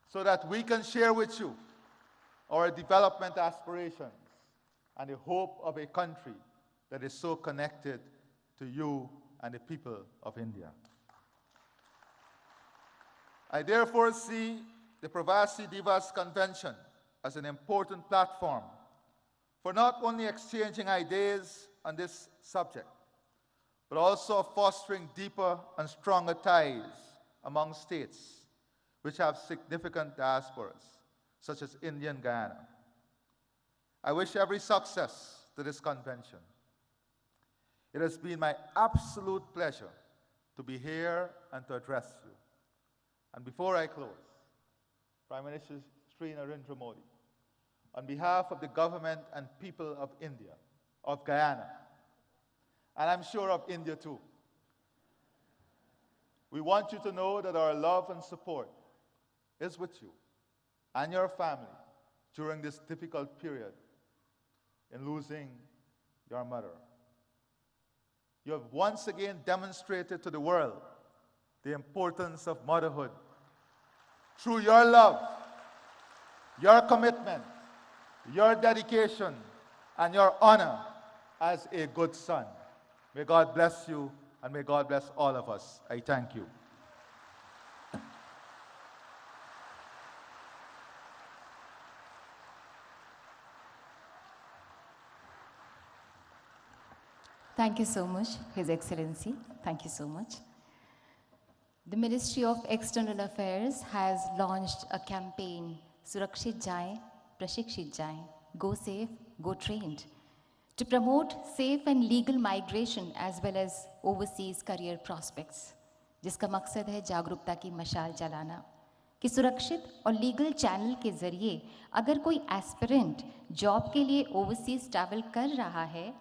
so that we can share with you our development aspirations and the hope of a country that is so connected to you and the people of India. I therefore see the Pravasi Divas Convention as an important platform for not only exchanging ideas on this subject, but also fostering deeper and stronger ties among states which have significant diasporas, such as India and Guyana. I wish every success to this convention. It has been my absolute pleasure to be here and to address you. And before I close, Prime Minister Sri Narendra Modi, on behalf of the government and people of India, of Guyana, and I'm sure of India too, we want you to know that our love and support is with you and your family during this difficult period in losing your mother. You have once again demonstrated to the world the importance of motherhood through your love, your commitment, your dedication, and your honor as a good son. May God bless you, and may God bless all of us. I thank you. Thank you so much, His Excellency. Thank you so much. The Ministry of External Affairs has launched a campaign, Surakshit Jaye, Prashikshit Jaye, Go Safe, Go Trained, to promote safe and legal migration as well as overseas career prospects, जिसका मकसद है जागरूकता की मशाल जलाना कि सुरक्षित और लीगल चैनल के जरिए अगर कोई एस्पिरेंट जॉब के लिए ओवरसीज ट्रैवल कर रहा है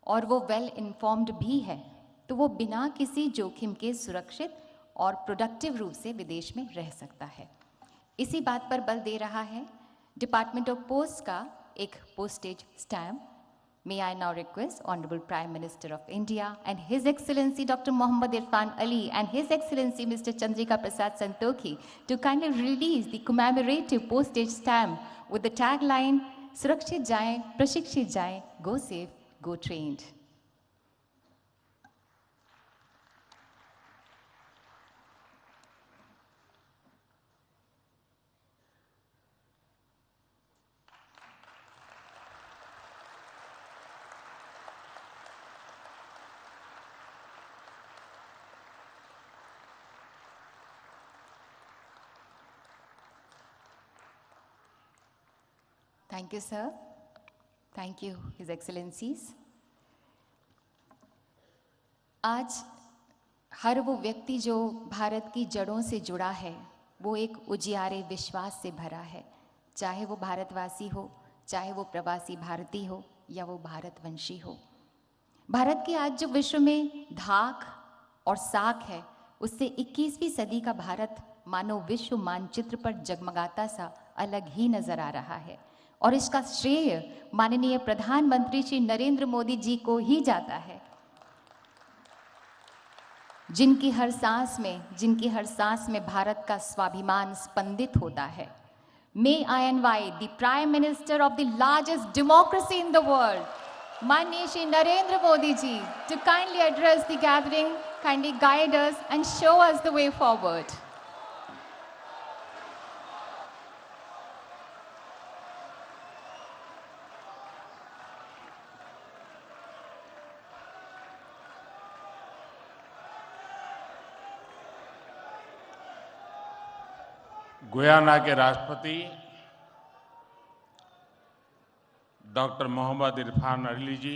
और वो वेल इन्फॉर्म्ड भी है तो वो बिना किसी जोखिम के सुरक्षित और प्रोडक्टिव रूप से विदेश में रह सकता है. इसी बात पर बल दे रहा है डिपार्टमेंट ऑफ पोस्ट का एक postage stamp. May I now request Honorable Prime Minister of India and His Excellency Dr. Mohammad Irfan Ali and His Excellency Mr. Chandrika Prasad Santokhi to kindly release the commemorative postage stamp with the tagline Surakshit Jaye, Prashikshit Jaye, Go Safe, Go Trained. Thank you, sir. Thank you, His Excellencies. आज हर वो व्यक्ति जो भारत की जड़ों से जुड़ा है वो एक उजियारे विश्वास से भरा है, चाहे वो भारतवासी हो, चाहे वो प्रवासी भारतीय हो या वो भारतवंशी हो। भारत की आज जो विश्व में धाक और साख है, उससे 21वीं सदी का भारत मानो विश्व मानचित्र पर जगमगाता सा अलग ही नजर आ रहा है और इसका श्रेय माननीय प्रधानमंत्री श्री नरेंद्र मोदी जी को ही जाता है, जिनकी हर सांस में भारत का स्वाभिमान स्पंदित होता है। May I invite the Prime Minister of the largest democracy in the world, माननीय Shri Narendra Modi ji, to kindly address the gathering, kindly guide us and show us the way forward. Guyana के राष्ट्रपति डॉक्टर मोहम्मद इरफान अली जी,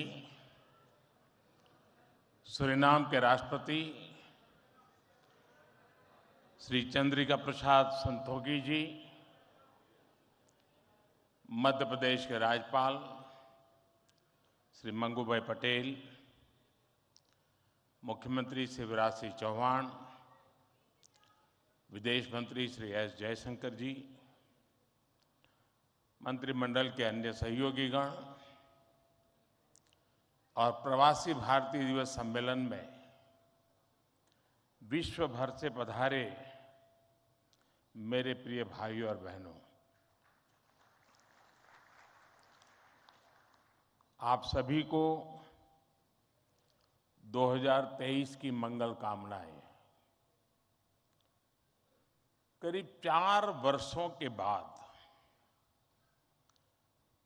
सूरीनाम के राष्ट्रपति श्री चंद्रिका प्रसाद संतोखी जी, मध्य प्रदेश के राज्यपाल श्री मंगूभाई पटेल, मुख्यमंत्री शिवराज सिंह चौहान, विदेश मंत्री श्री एस जयशंकर जी, मंत्रिमंडल के अन्य सहयोगीगण और प्रवासी भारतीय दिवस सम्मेलन में विश्व भर से पधारे मेरे प्रिय भाइयों और बहनों, आप सभी को 2023 की मंगल कामनाएं। करीब 4 वर्षों के बाद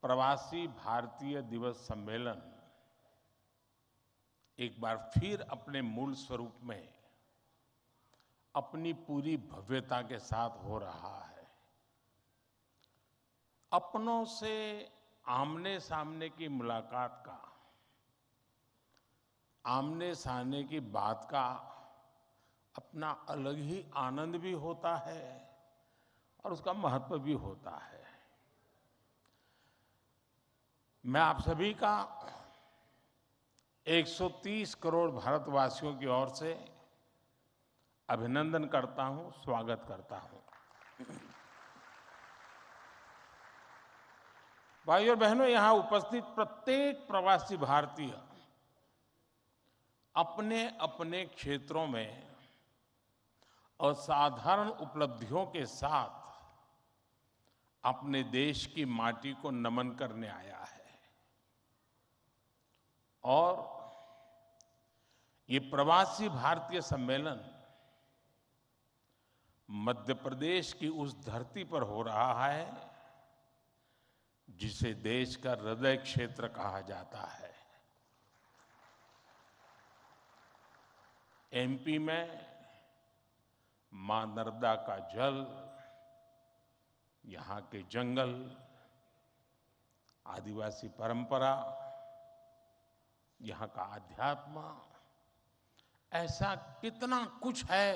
प्रवासी भारतीय दिवस सम्मेलन एक बार फिर अपने मूल स्वरूप में अपनी पूरी भव्यता के साथ हो रहा है। अपनों से आमने सामने की मुलाकात का, आमने सामने की बात का अपना अलग ही आनंद भी होता है और उसका महत्व भी होता है। मैं आप सभी का 130 करोड़ भारतवासियों की ओर से अभिनंदन करता हूं, स्वागत करता हूं। भाइयों और बहनों, यहां उपस्थित प्रत्येक प्रवासी भारतीय अपने अपने क्षेत्रों में असाधारण उपलब्धियों के साथ अपने देश की माटी को नमन करने आया है और ये प्रवासी भारतीय सम्मेलन मध्य प्रदेश की उस धरती पर हो रहा है जिसे देश का हृदय क्षेत्र कहा जाता है। एमपी में मां नर्मदा का जल, यहाँ के जंगल, आदिवासी परंपरा, यहाँ का अध्यात्म, ऐसा कितना कुछ है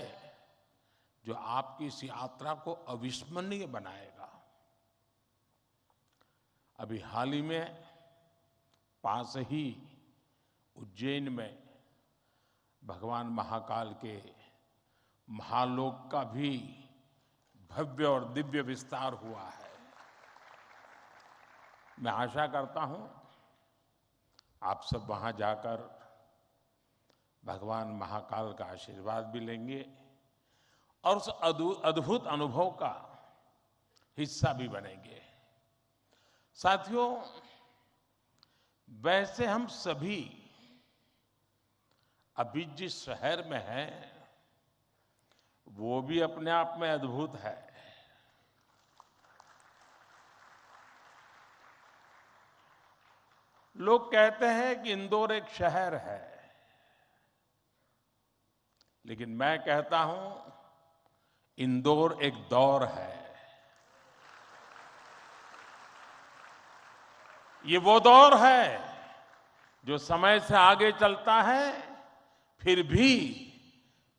जो आपकी इस यात्रा को अविस्मरणीय बनाएगा। अभी हाल ही में पास ही उज्जैन में भगवान महाकाल के महालोक का भी भव्य और दिव्य विस्तार हुआ है। मैं आशा करता हूं आप सब वहां जाकर भगवान महाकाल का आशीर्वाद भी लेंगे और उस अद्भुत अनुभव का हिस्सा भी बनेंगे। साथियों, वैसे हम सभी अभी जिस शहर में हैं वो भी अपने आप में अद्भुत है। लोग कहते हैं कि इंदौर एक शहर है, लेकिन मैं कहता हूं इंदौर एक दौर है। ये वो दौर है जो समय से आगे चलता है फिर भी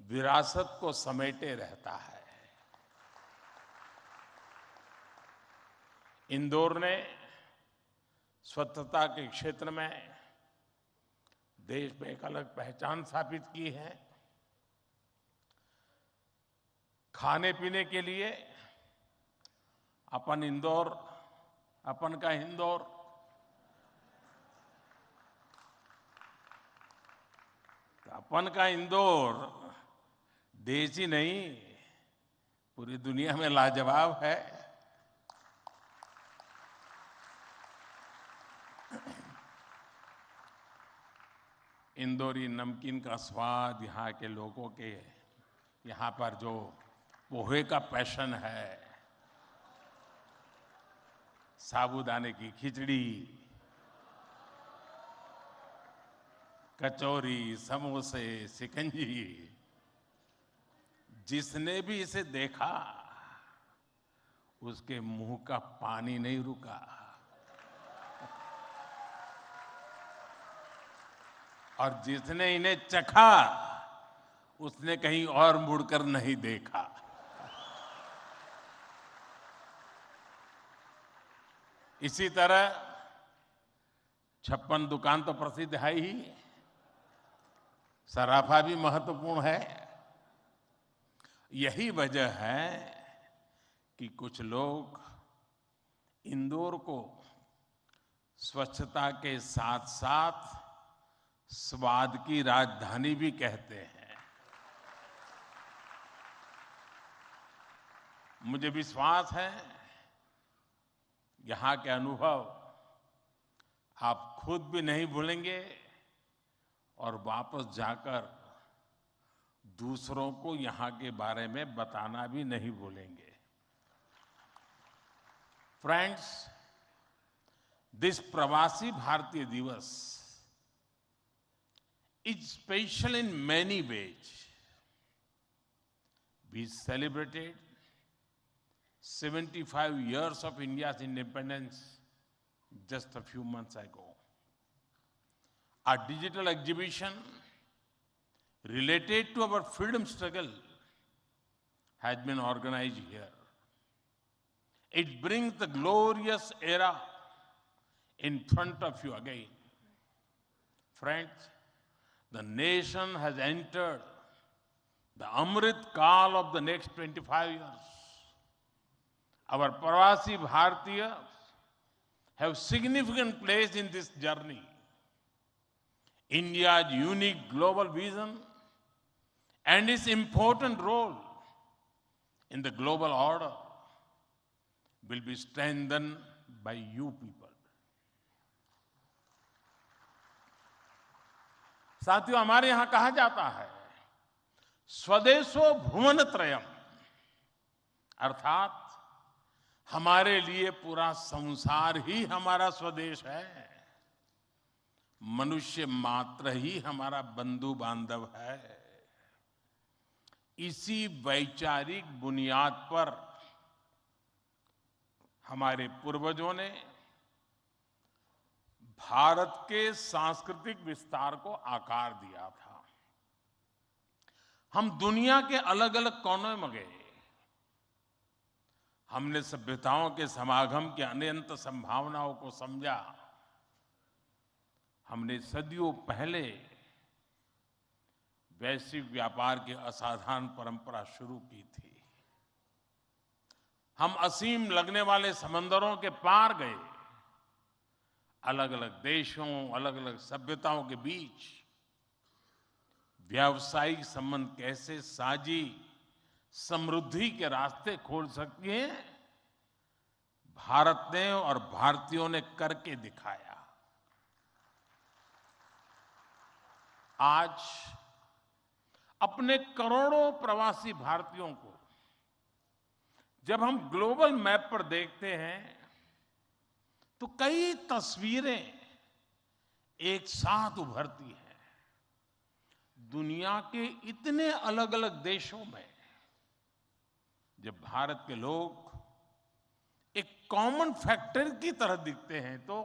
विरासत को समेटे रहता है। इंदौर ने स्वच्छता के क्षेत्र में देश में एक अलग पहचान स्थापित की है। खाने पीने के लिए अपन इंदौर, अपन का इंदौर, अपन का इंदौर देश ही नहीं पूरी दुनिया में लाजवाब है। इंदौरी नमकीन का स्वाद, यहाँ के लोगों के यहाँ पर जो पोहे का पैशन है, साबूदाने की खिचड़ी, कचौरी, समोसे, शिकंजी, जिसने भी इसे देखा उसके मुंह का पानी नहीं रुका। और जिसने इन्हें चखा उसने कहीं और मुड़कर नहीं देखा। इसी तरह 56 दुकान तो प्रसिद्ध है ही, सराफा भी महत्वपूर्ण है। यही वजह है कि कुछ लोग इंदौर को स्वच्छता के साथ साथ स्वाद की राजधानी भी कहते हैं। मुझे विश्वास है यहाँ के अनुभव आप खुद भी नहीं भूलेंगे और वापस जाकर दूसरों को यहाँ के बारे में बताना भी नहीं भूलेंगे। फ्रेंड्स, दिस प्रवासी भारतीय दिवस is special in many ways. We celebrated 75 years of India's independence just a few months ago. Our digital exhibition related to our freedom struggle has been organized here. It brings the glorious era in front of you again. Friends, the nation has entered the Amrit Kaal of the next 25 years. Our Pravasi Bharatiya have significant place in this journey. India's unique global vision and its important role in the global order will be strengthened by you people. साथियों, हमारे यहां कहा जाता है स्वदेशो भुवन त्रयम, अर्थात हमारे लिए पूरा संसार ही हमारा स्वदेश है। मनुष्य मात्र ही हमारा बंधु बांधव है। इसी वैचारिक बुनियाद पर हमारे पूर्वजों ने भारत के सांस्कृतिक विस्तार को आकार दिया था। हम दुनिया के अलग अलग कोनों में गए। हमने सभ्यताओं के समागम की अनंत संभावनाओं को समझा। हमने सदियों पहले वैश्विक व्यापार की असाधारण परंपरा शुरू की थी। हम असीम लगने वाले समंदरों के पार गए, अलग अलग देशों, अलग अलग सभ्यताओं के बीच व्यावसायिक संबंध कैसे साझी समृद्धि के रास्ते खोल सकती हैं, भारत ने और भारतीयों ने करके दिखाया। आज अपने करोड़ों प्रवासी भारतीयों को जब हम ग्लोबल मैप पर देखते हैं तो कई तस्वीरें एक साथ उभरती हैं। दुनिया के इतने अलग अलग देशों में जब भारत के लोग एक कॉमन फैक्टर की तरह दिखते हैं तो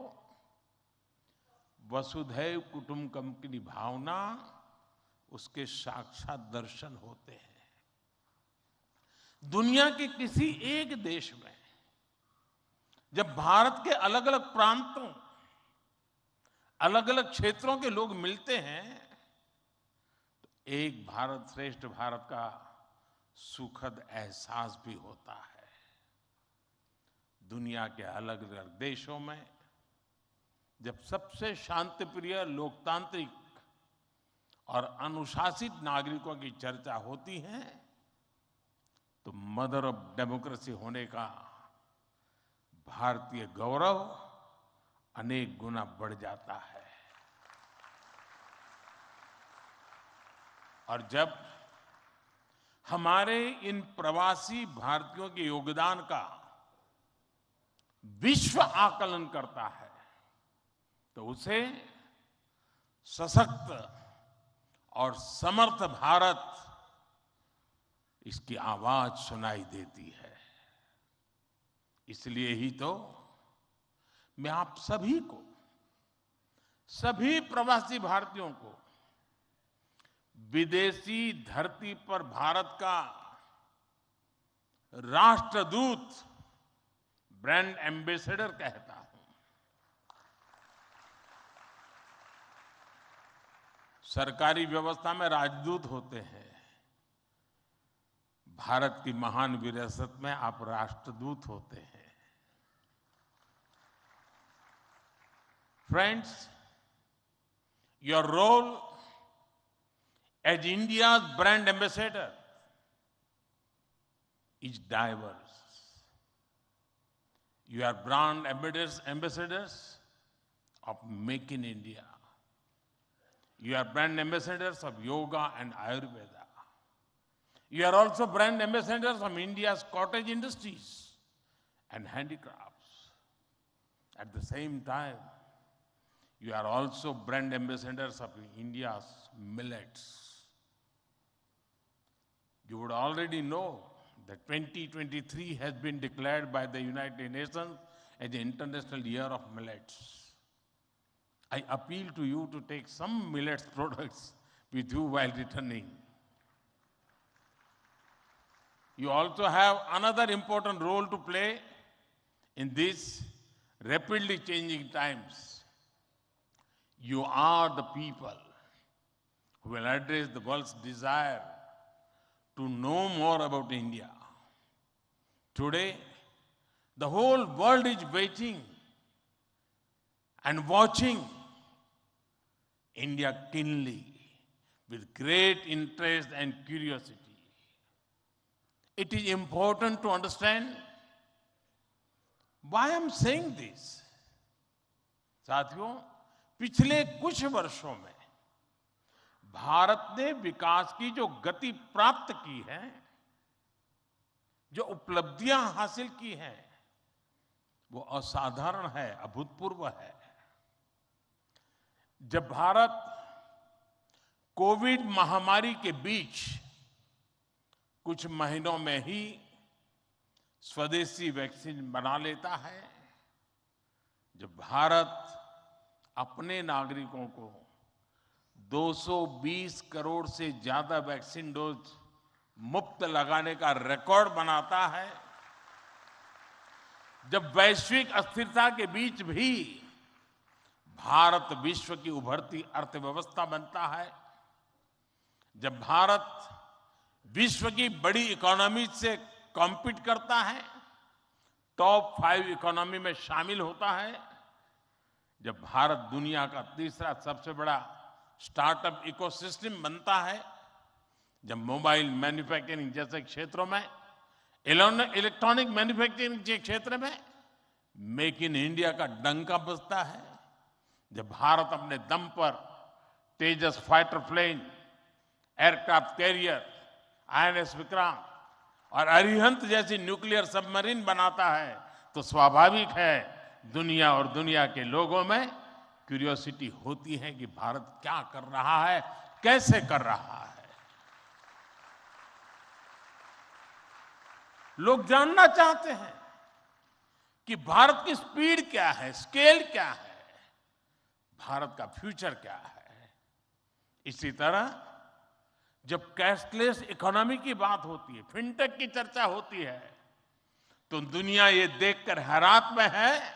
वसुधैव कुटुंबकम की भावना उसके साक्षात दर्शन होते हैं। दुनिया के किसी एक देश में जब भारत के अलग अलग प्रांतों, अलग अलग क्षेत्रों के लोग मिलते हैं तो एक भारत श्रेष्ठ भारत का सुखद एहसास भी होता है। दुनिया के अलग अलग देशों में जब सबसे शांतिप्रिय, लोकतांत्रिक और अनुशासित नागरिकों की चर्चा होती है तो मदर ऑफ डेमोक्रेसी होने का भारतीय गौरव अनेक गुना बढ़ जाता है। और जब हमारे इन प्रवासी भारतीयों के योगदान का विश्व आकलन करता है तो उसे सशक्त और समर्थ भारत, इसकी आवाज सुनाई देती है। इसलिए ही तो मैं आप सभी को, सभी प्रवासी भारतीयों को विदेशी धरती पर भारत का राष्ट्रदूत, ब्रांड एम्बेसडर कहता हूं। सरकारी व्यवस्था में राजदूत होते हैं, भारत की महान विरासत में आप राष्ट्रदूत होते हैं। Friends, your role as India's brand ambassador is diverse. You are brand ambassadors of Make in India. You are brand ambassadors of yoga and Ayurveda. You are also brand ambassadors of India's cottage industries and handicrafts. At the same time, you are also brand ambassadors of India's millets. You would already know that 2023 has been declared by the United Nations as the International Year of Millets. I appeal to you to take some millets products with you while returning. You also have another important role to play in these rapidly changing times. You are the people who will address the world's desire to know more about India. Today, the whole world is waiting and watching India keenly with great interest and curiosity. It is important to understand why I'm saying this. साथियों, पिछले कुछ वर्षों में भारत ने विकास की जो गति प्राप्त की है, जो उपलब्धियां हासिल की हैं, वो असाधारण है, अभूतपूर्व है। जब भारत कोविड महामारी के बीच कुछ महीनों में ही स्वदेशी वैक्सीन बना लेता है, जब भारत अपने नागरिकों को 220 करोड़ से ज्यादा वैक्सीन डोज मुफ्त लगाने का रिकॉर्ड बनाता है, जब वैश्विक अस्थिरता के बीच भी भारत विश्व की उभरती अर्थव्यवस्था बनता है, जब भारत विश्व की बड़ी इकोनॉमी से कॉम्पीट करता है, टॉप 5 इकोनॉमी में शामिल होता है, जब भारत दुनिया का तीसरा सबसे बड़ा स्टार्टअप इकोसिस्टम बनता है, जब मोबाइल मैन्युफैक्चरिंग जैसे क्षेत्रों में, इलेक्ट्रॉनिक मैन्युफैक्चरिंग के क्षेत्र में मेक इन इंडिया का डंका बजता है, जब भारत अपने दम पर Tejas fighter plane, aircraft carrier, INS Vikrant और अरिहंत जैसी न्यूक्लियर सबमरीन बनाता है, तो स्वाभाविक है दुनिया और दुनिया के लोगों में क्यूरियोसिटी होती है कि भारत क्या कर रहा है, कैसे कर रहा है। लोग जानना चाहते हैं कि भारत की स्पीड क्या है, स्केल क्या है, भारत का फ्यूचर क्या है। इसी तरह जब कैशलेस इकोनॉमी की बात होती है, फिनटेक की चर्चा होती है, तो दुनिया ये देखकर हैरात में है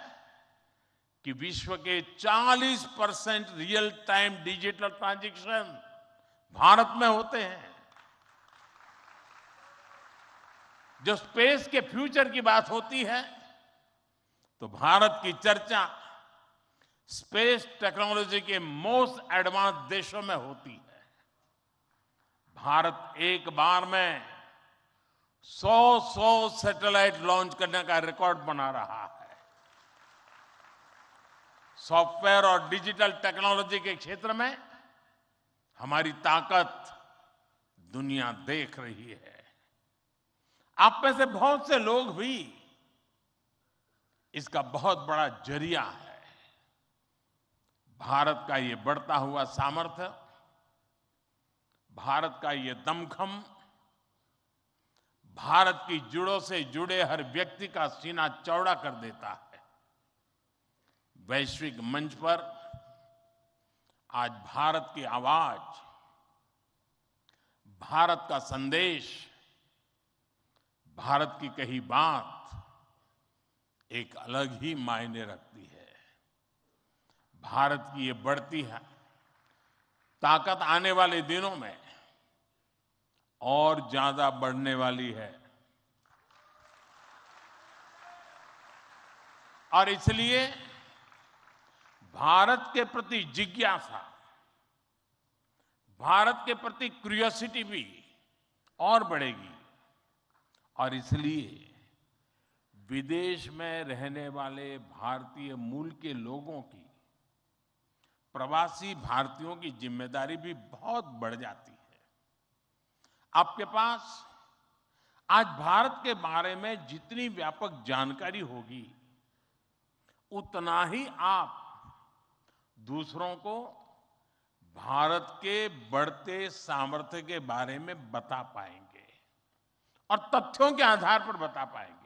कि विश्व के 40% real time digital transaction Bharat में होते हैं। जो स्पेस के फ्यूचर की बात होती है, तो भारत की चर्चा स्पेस टेक्नोलॉजी के मोस्ट एडवांस देशों में होती है। भारत एक बार में 100 सैटेलाइट लॉन्च करने का रिकॉर्ड बना रहा है। सॉफ्टवेयर और डिजिटल टेक्नोलॉजी के क्षेत्र में हमारी ताकत दुनिया देख रही है। आप में से बहुत से लोग भी इसका बहुत बड़ा जरिया है। भारत का ये बढ़ता हुआ सामर्थ्य, भारत का ये दमखम, भारत की जड़ों से जुड़े हर व्यक्ति का सीना चौड़ा कर देता है। वैश्विक मंच पर आज भारत की आवाज, भारत का संदेश, भारत की कही बात एक अलग ही मायने रखती है। भारत की ये बढ़ती है ताकत आने वाले दिनों में और ज्यादा बढ़ने वाली है। और इसलिए भारत के प्रति जिज्ञासा, भारत के प्रति क्यूरियोसिटी भी और बढ़ेगी। और इसलिए विदेश में रहने वाले भारतीय मूल के लोगों की, प्रवासी भारतीयों की जिम्मेदारी भी बहुत बढ़ जाती है। आपके पास आज भारत के बारे में जितनी व्यापक जानकारी होगी, उतना ही आप दूसरों को भारत के बढ़ते सामर्थ्य के बारे में बता पाएंगे और तथ्यों के आधार पर बता पाएंगे।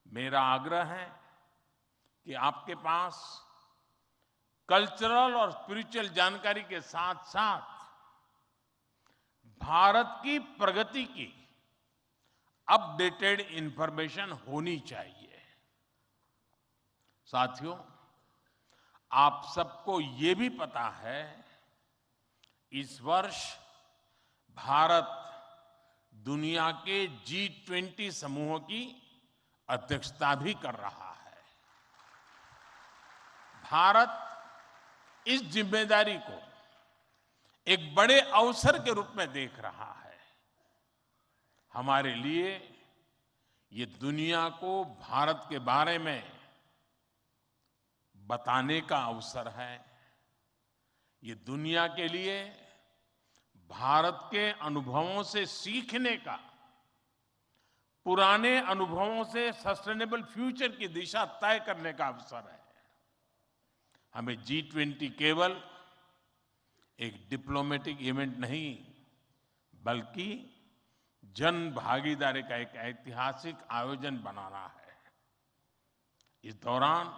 मेरा आग्रह है कि आपके पास कल्चरल और स्पिरिचुअल जानकारी के साथ साथ भारत की प्रगति की अपडेटेड इंफॉर्मेशन होनी चाहिए। साथियों, आप सबको ये भी पता है, इस वर्ष भारत दुनिया के G20 समूह की अध्यक्षता भी कर रहा है। भारत इस जिम्मेदारी को एक बड़े अवसर के रूप में देख रहा है। हमारे लिए ये दुनिया को भारत के बारे में बताने का अवसर है। ये दुनिया के लिए भारत के अनुभवों से सीखने का, पुराने अनुभवों से सस्टेनेबल फ्यूचर की दिशा तय करने का अवसर है। हमें G20 केवल एक डिप्लोमेटिक इवेंट नहीं, बल्कि जन भागीदारी का एक ऐतिहासिक आयोजन बनाना है। इस दौरान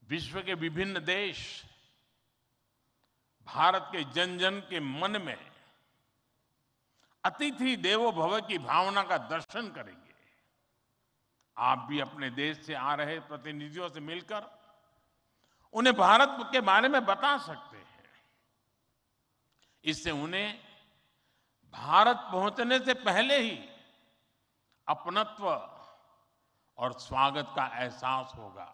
विश्व के विभिन्न देश भारत के जन जन के मन में अतिथि देवो भव की भावना का दर्शन करेंगे। आप भी अपने देश से आ रहे प्रतिनिधियों से मिलकर उन्हें भारत के बारे में बता सकते हैं। इससे उन्हें भारत पहुंचने से पहले ही अपनत्व, और स्वागत का एहसास होगा।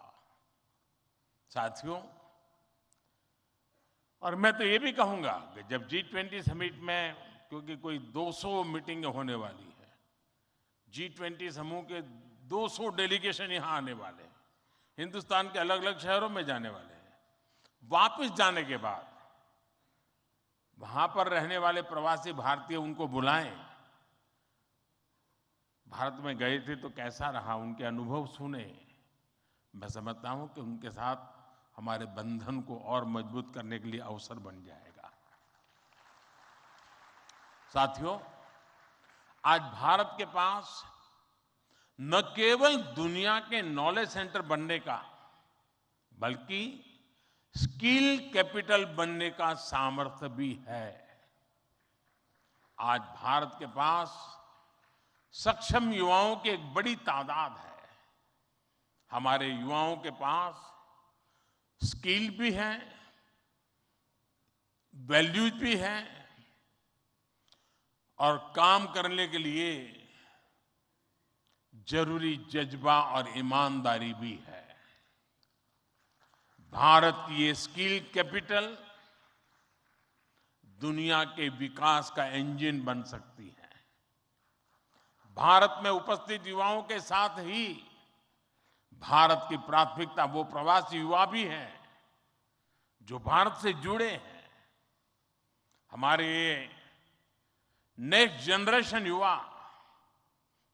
साथियों, और मैं तो ये भी कहूंगा कि जब G20 समिट में, क्योंकि कोई 200 मीटिंग होने वाली है, G20 समूह के 200 डेलीगेशन यहां आने वाले हैं, हिंदुस्तान के अलग अलग शहरों में जाने वाले हैं। वापस जाने के बाद वहां पर रहने वाले प्रवासी भारतीय उनको बुलाएं, भारत में गए थे तो कैसा रहा, उनके अनुभव सुने। मैं समझता हूं कि उनके साथ हमारे बंधन को और मजबूत करने के लिए अवसर बन जाएगा। साथियों, आज भारत के पास न केवल दुनिया के नॉलेज सेंटर बनने का, बल्कि स्किल कैपिटल बनने का सामर्थ्य भी है। आज भारत के पास सक्षम युवाओं की एक बड़ी तादाद है। हमारे युवाओं के पास स्किल भी है, वैल्यूज भी है और काम करने के लिए जरूरी जज्बा और ईमानदारी भी है। भारत की ये स्किल कैपिटल दुनिया के विकास का इंजन बन सकती है। भारत में उपस्थित युवाओं के साथ ही भारत की प्राथमिकता वो प्रवासी युवा भी हैं जो भारत से जुड़े हैं। हमारे नेक्स्ट जनरेशन युवा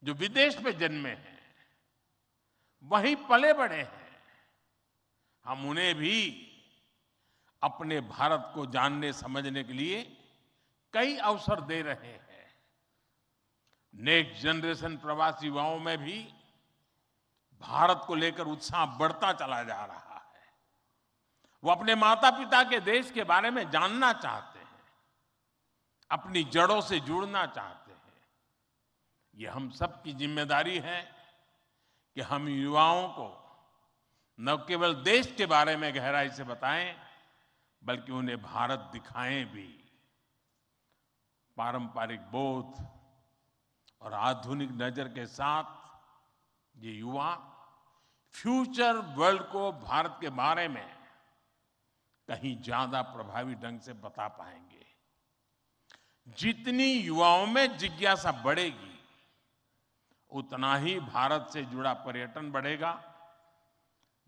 जो विदेश में जन्मे हैं, वहीं पले बड़े हैं, हम उन्हें भी अपने भारत को जानने समझने के लिए कई अवसर दे रहे हैं। नेक्स्ट जनरेशन प्रवासी युवाओं में भी भारत को लेकर उत्साह बढ़ता चला जा रहा है। वो अपने माता पिता के देश के बारे में जानना चाहते हैं, अपनी जड़ों से जुड़ना चाहते हैं। ये हम सब की जिम्मेदारी है कि हम युवाओं को न केवल देश के बारे में गहराई से बताएं, बल्कि उन्हें भारत दिखाएं भी। पारंपरिक बोध और आधुनिक नजर के साथ ये युवा फ्यूचर वर्ल्ड को भारत के बारे में कहीं ज्यादा प्रभावी ढंग से बता पाएंगे। जितनी युवाओं में जिज्ञासा बढ़ेगी, उतना ही भारत से जुड़ा पर्यटन बढ़ेगा,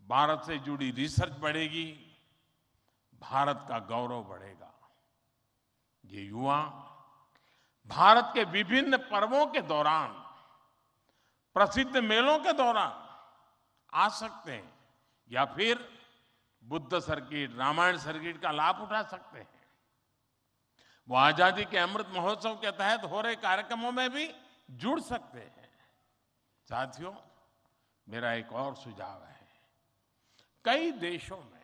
भारत से जुड़ी रिसर्च बढ़ेगी, भारत का गौरव बढ़ेगा। ये युवा भारत के विभिन्न पर्वों के दौरान, प्रसिद्ध मेलों के दौरान आ सकते हैं या फिर बुद्ध सर्किट, रामायण सर्किट का लाभ उठा सकते हैं। वो आजादी के अमृत महोत्सव के तहत हो रहे कार्यक्रमों में भी जुड़ सकते हैं। साथियों, मेरा एक और सुझाव है। कई देशों में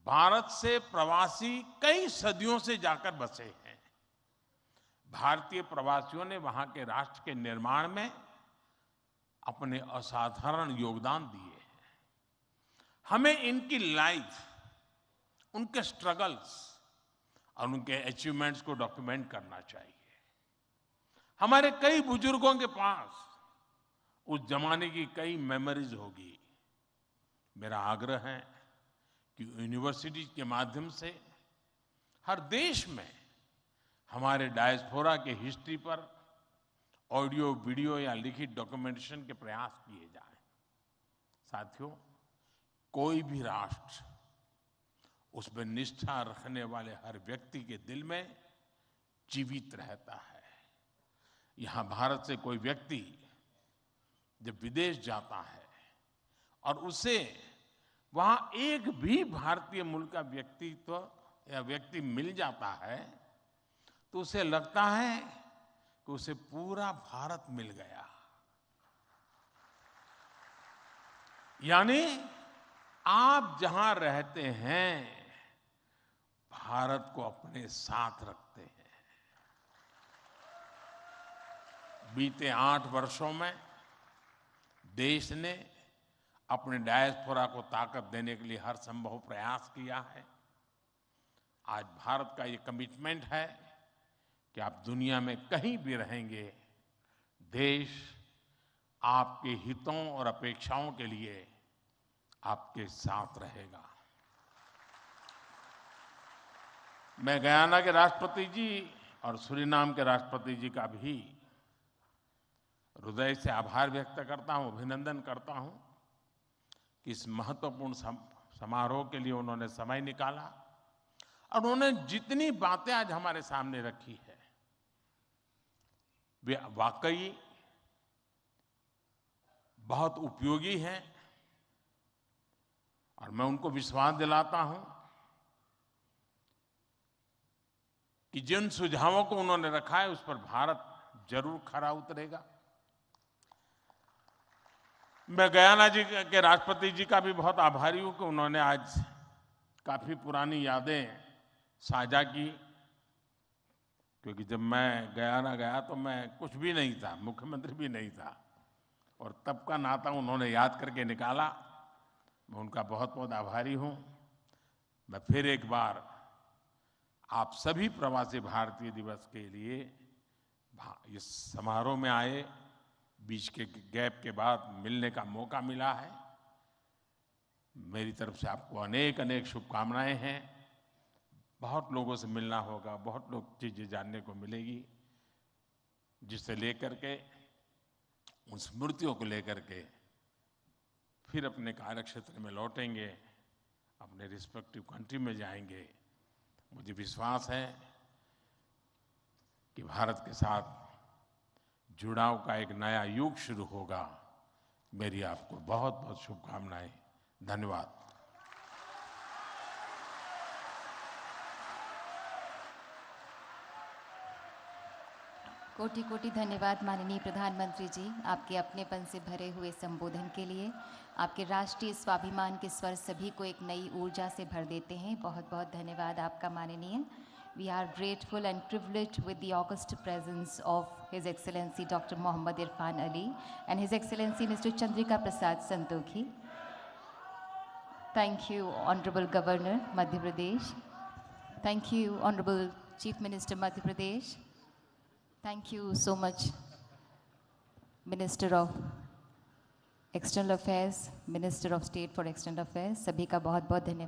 भारत से प्रवासी कई सदियों से जाकर बसे हैं। भारतीय प्रवासियों ने वहां के राष्ट्र के निर्माण में अपने असाधारण योगदान दिए हैं। हमें इनकी लाइफ, उनके स्ट्रगल्स और उनके अचीवमेंट्स को डॉक्यूमेंट करना चाहिए। हमारे कई बुजुर्गों के पास उस जमाने की कई मेमोरीज होगी। मेरा आग्रह है कि यूनिवर्सिटी के माध्यम से हर देश में हमारे डायस्पोरा के हिस्ट्री पर ऑडियो, वीडियो या लिखित डॉक्यूमेंटेशन के प्रयास किए जाएं। साथियों, कोई भी राष्ट्र उसमें निष्ठा रखने वाले हर व्यक्ति के दिल में जीवित रहता है। यहां भारत से कोई व्यक्ति जब विदेश जाता है और उसे वहां एक भी भारतीय मूल का व्यक्तित्व या व्यक्ति मिल जाता है, तो उसे लगता है कि उसे पूरा भारत मिल गया। यानी आप जहां रहते हैं, भारत को अपने साथ रखते हैं। बीते 8 वर्षों में देश ने अपने डायस्पोरा को ताकत देने के लिए हर संभव प्रयास किया है। आज भारत का ये कमिटमेंट है कि आप दुनिया में कहीं भी रहेंगे, देश आपके हितों और अपेक्षाओं के लिए आपके साथ रहेगा। मैं गयाना के राष्ट्रपति जी और सूरीनाम के राष्ट्रपति जी का भी हृदय से आभार व्यक्त करता हूं, अभिनंदन करता हूं कि इस महत्वपूर्ण समारोह के लिए उन्होंने समय निकाला और उन्होंने जितनी बातें आज हमारे सामने रखी है वे वाकई बहुत उपयोगी हैं और मैं उनको विश्वास दिलाता हूं कि जिन सुझावों को उन्होंने रखा है उस पर भारत जरूर खरा उतरेगा। मैं गयाना जी के राष्ट्रपति जी का भी बहुत आभारी हूं कि उन्होंने आज काफी पुरानी यादें साझा की, क्योंकि जब मैं गयाना गया तो मैं कुछ भी नहीं था, मुख्यमंत्री भी नहीं था, और तब का नाता उन्होंने याद करके निकाला। मैं उनका बहुत बहुत आभारी हूं। मैं फिर एक बार आप सभी प्रवासी भारतीय दिवस के लिए इस समारोह में आए, बीच के गैप के बाद मिलने का मौका मिला है। मेरी तरफ से आपको अनेक अनेक शुभकामनाएं हैं। बहुत लोगों से मिलना होगा, बहुत लोग चीजें जानने को मिलेगी, जिसे लेकर के उन स्मृतियों को लेकर के फिर अपने कार्यक्षेत्र में लौटेंगे, अपने रिस्पेक्टिव कंट्री में जाएंगे। मुझे विश्वास है कि भारत के साथ जुड़ाव का एक नया युग शुरू होगा। मेरी आपको बहुत बहुत शुभकामनाएं। धन्यवाद। कोटि कोटि धन्यवाद माननीय प्रधानमंत्री जी, आपके अपनेपन से भरे हुए संबोधन के लिए। आपके राष्ट्रीय स्वाभिमान के स्वर सभी को एक नई ऊर्जा से भर देते हैं। बहुत बहुत धन्यवाद आपका माननीय। We are grateful and privileged with the august presence of His Excellency Dr. Mohammad Irfan Ali and His Excellency Mr. Chandrika Prasad Santokhi. Thank you, Honorable Governor, Madhya Pradesh. Thank you, Honorable Chief Minister, Madhya Pradesh. Thank you so much, Minister of External Affairs, Minister of State for External Affairs. सभी का बहुत बहुत धन्यवाद।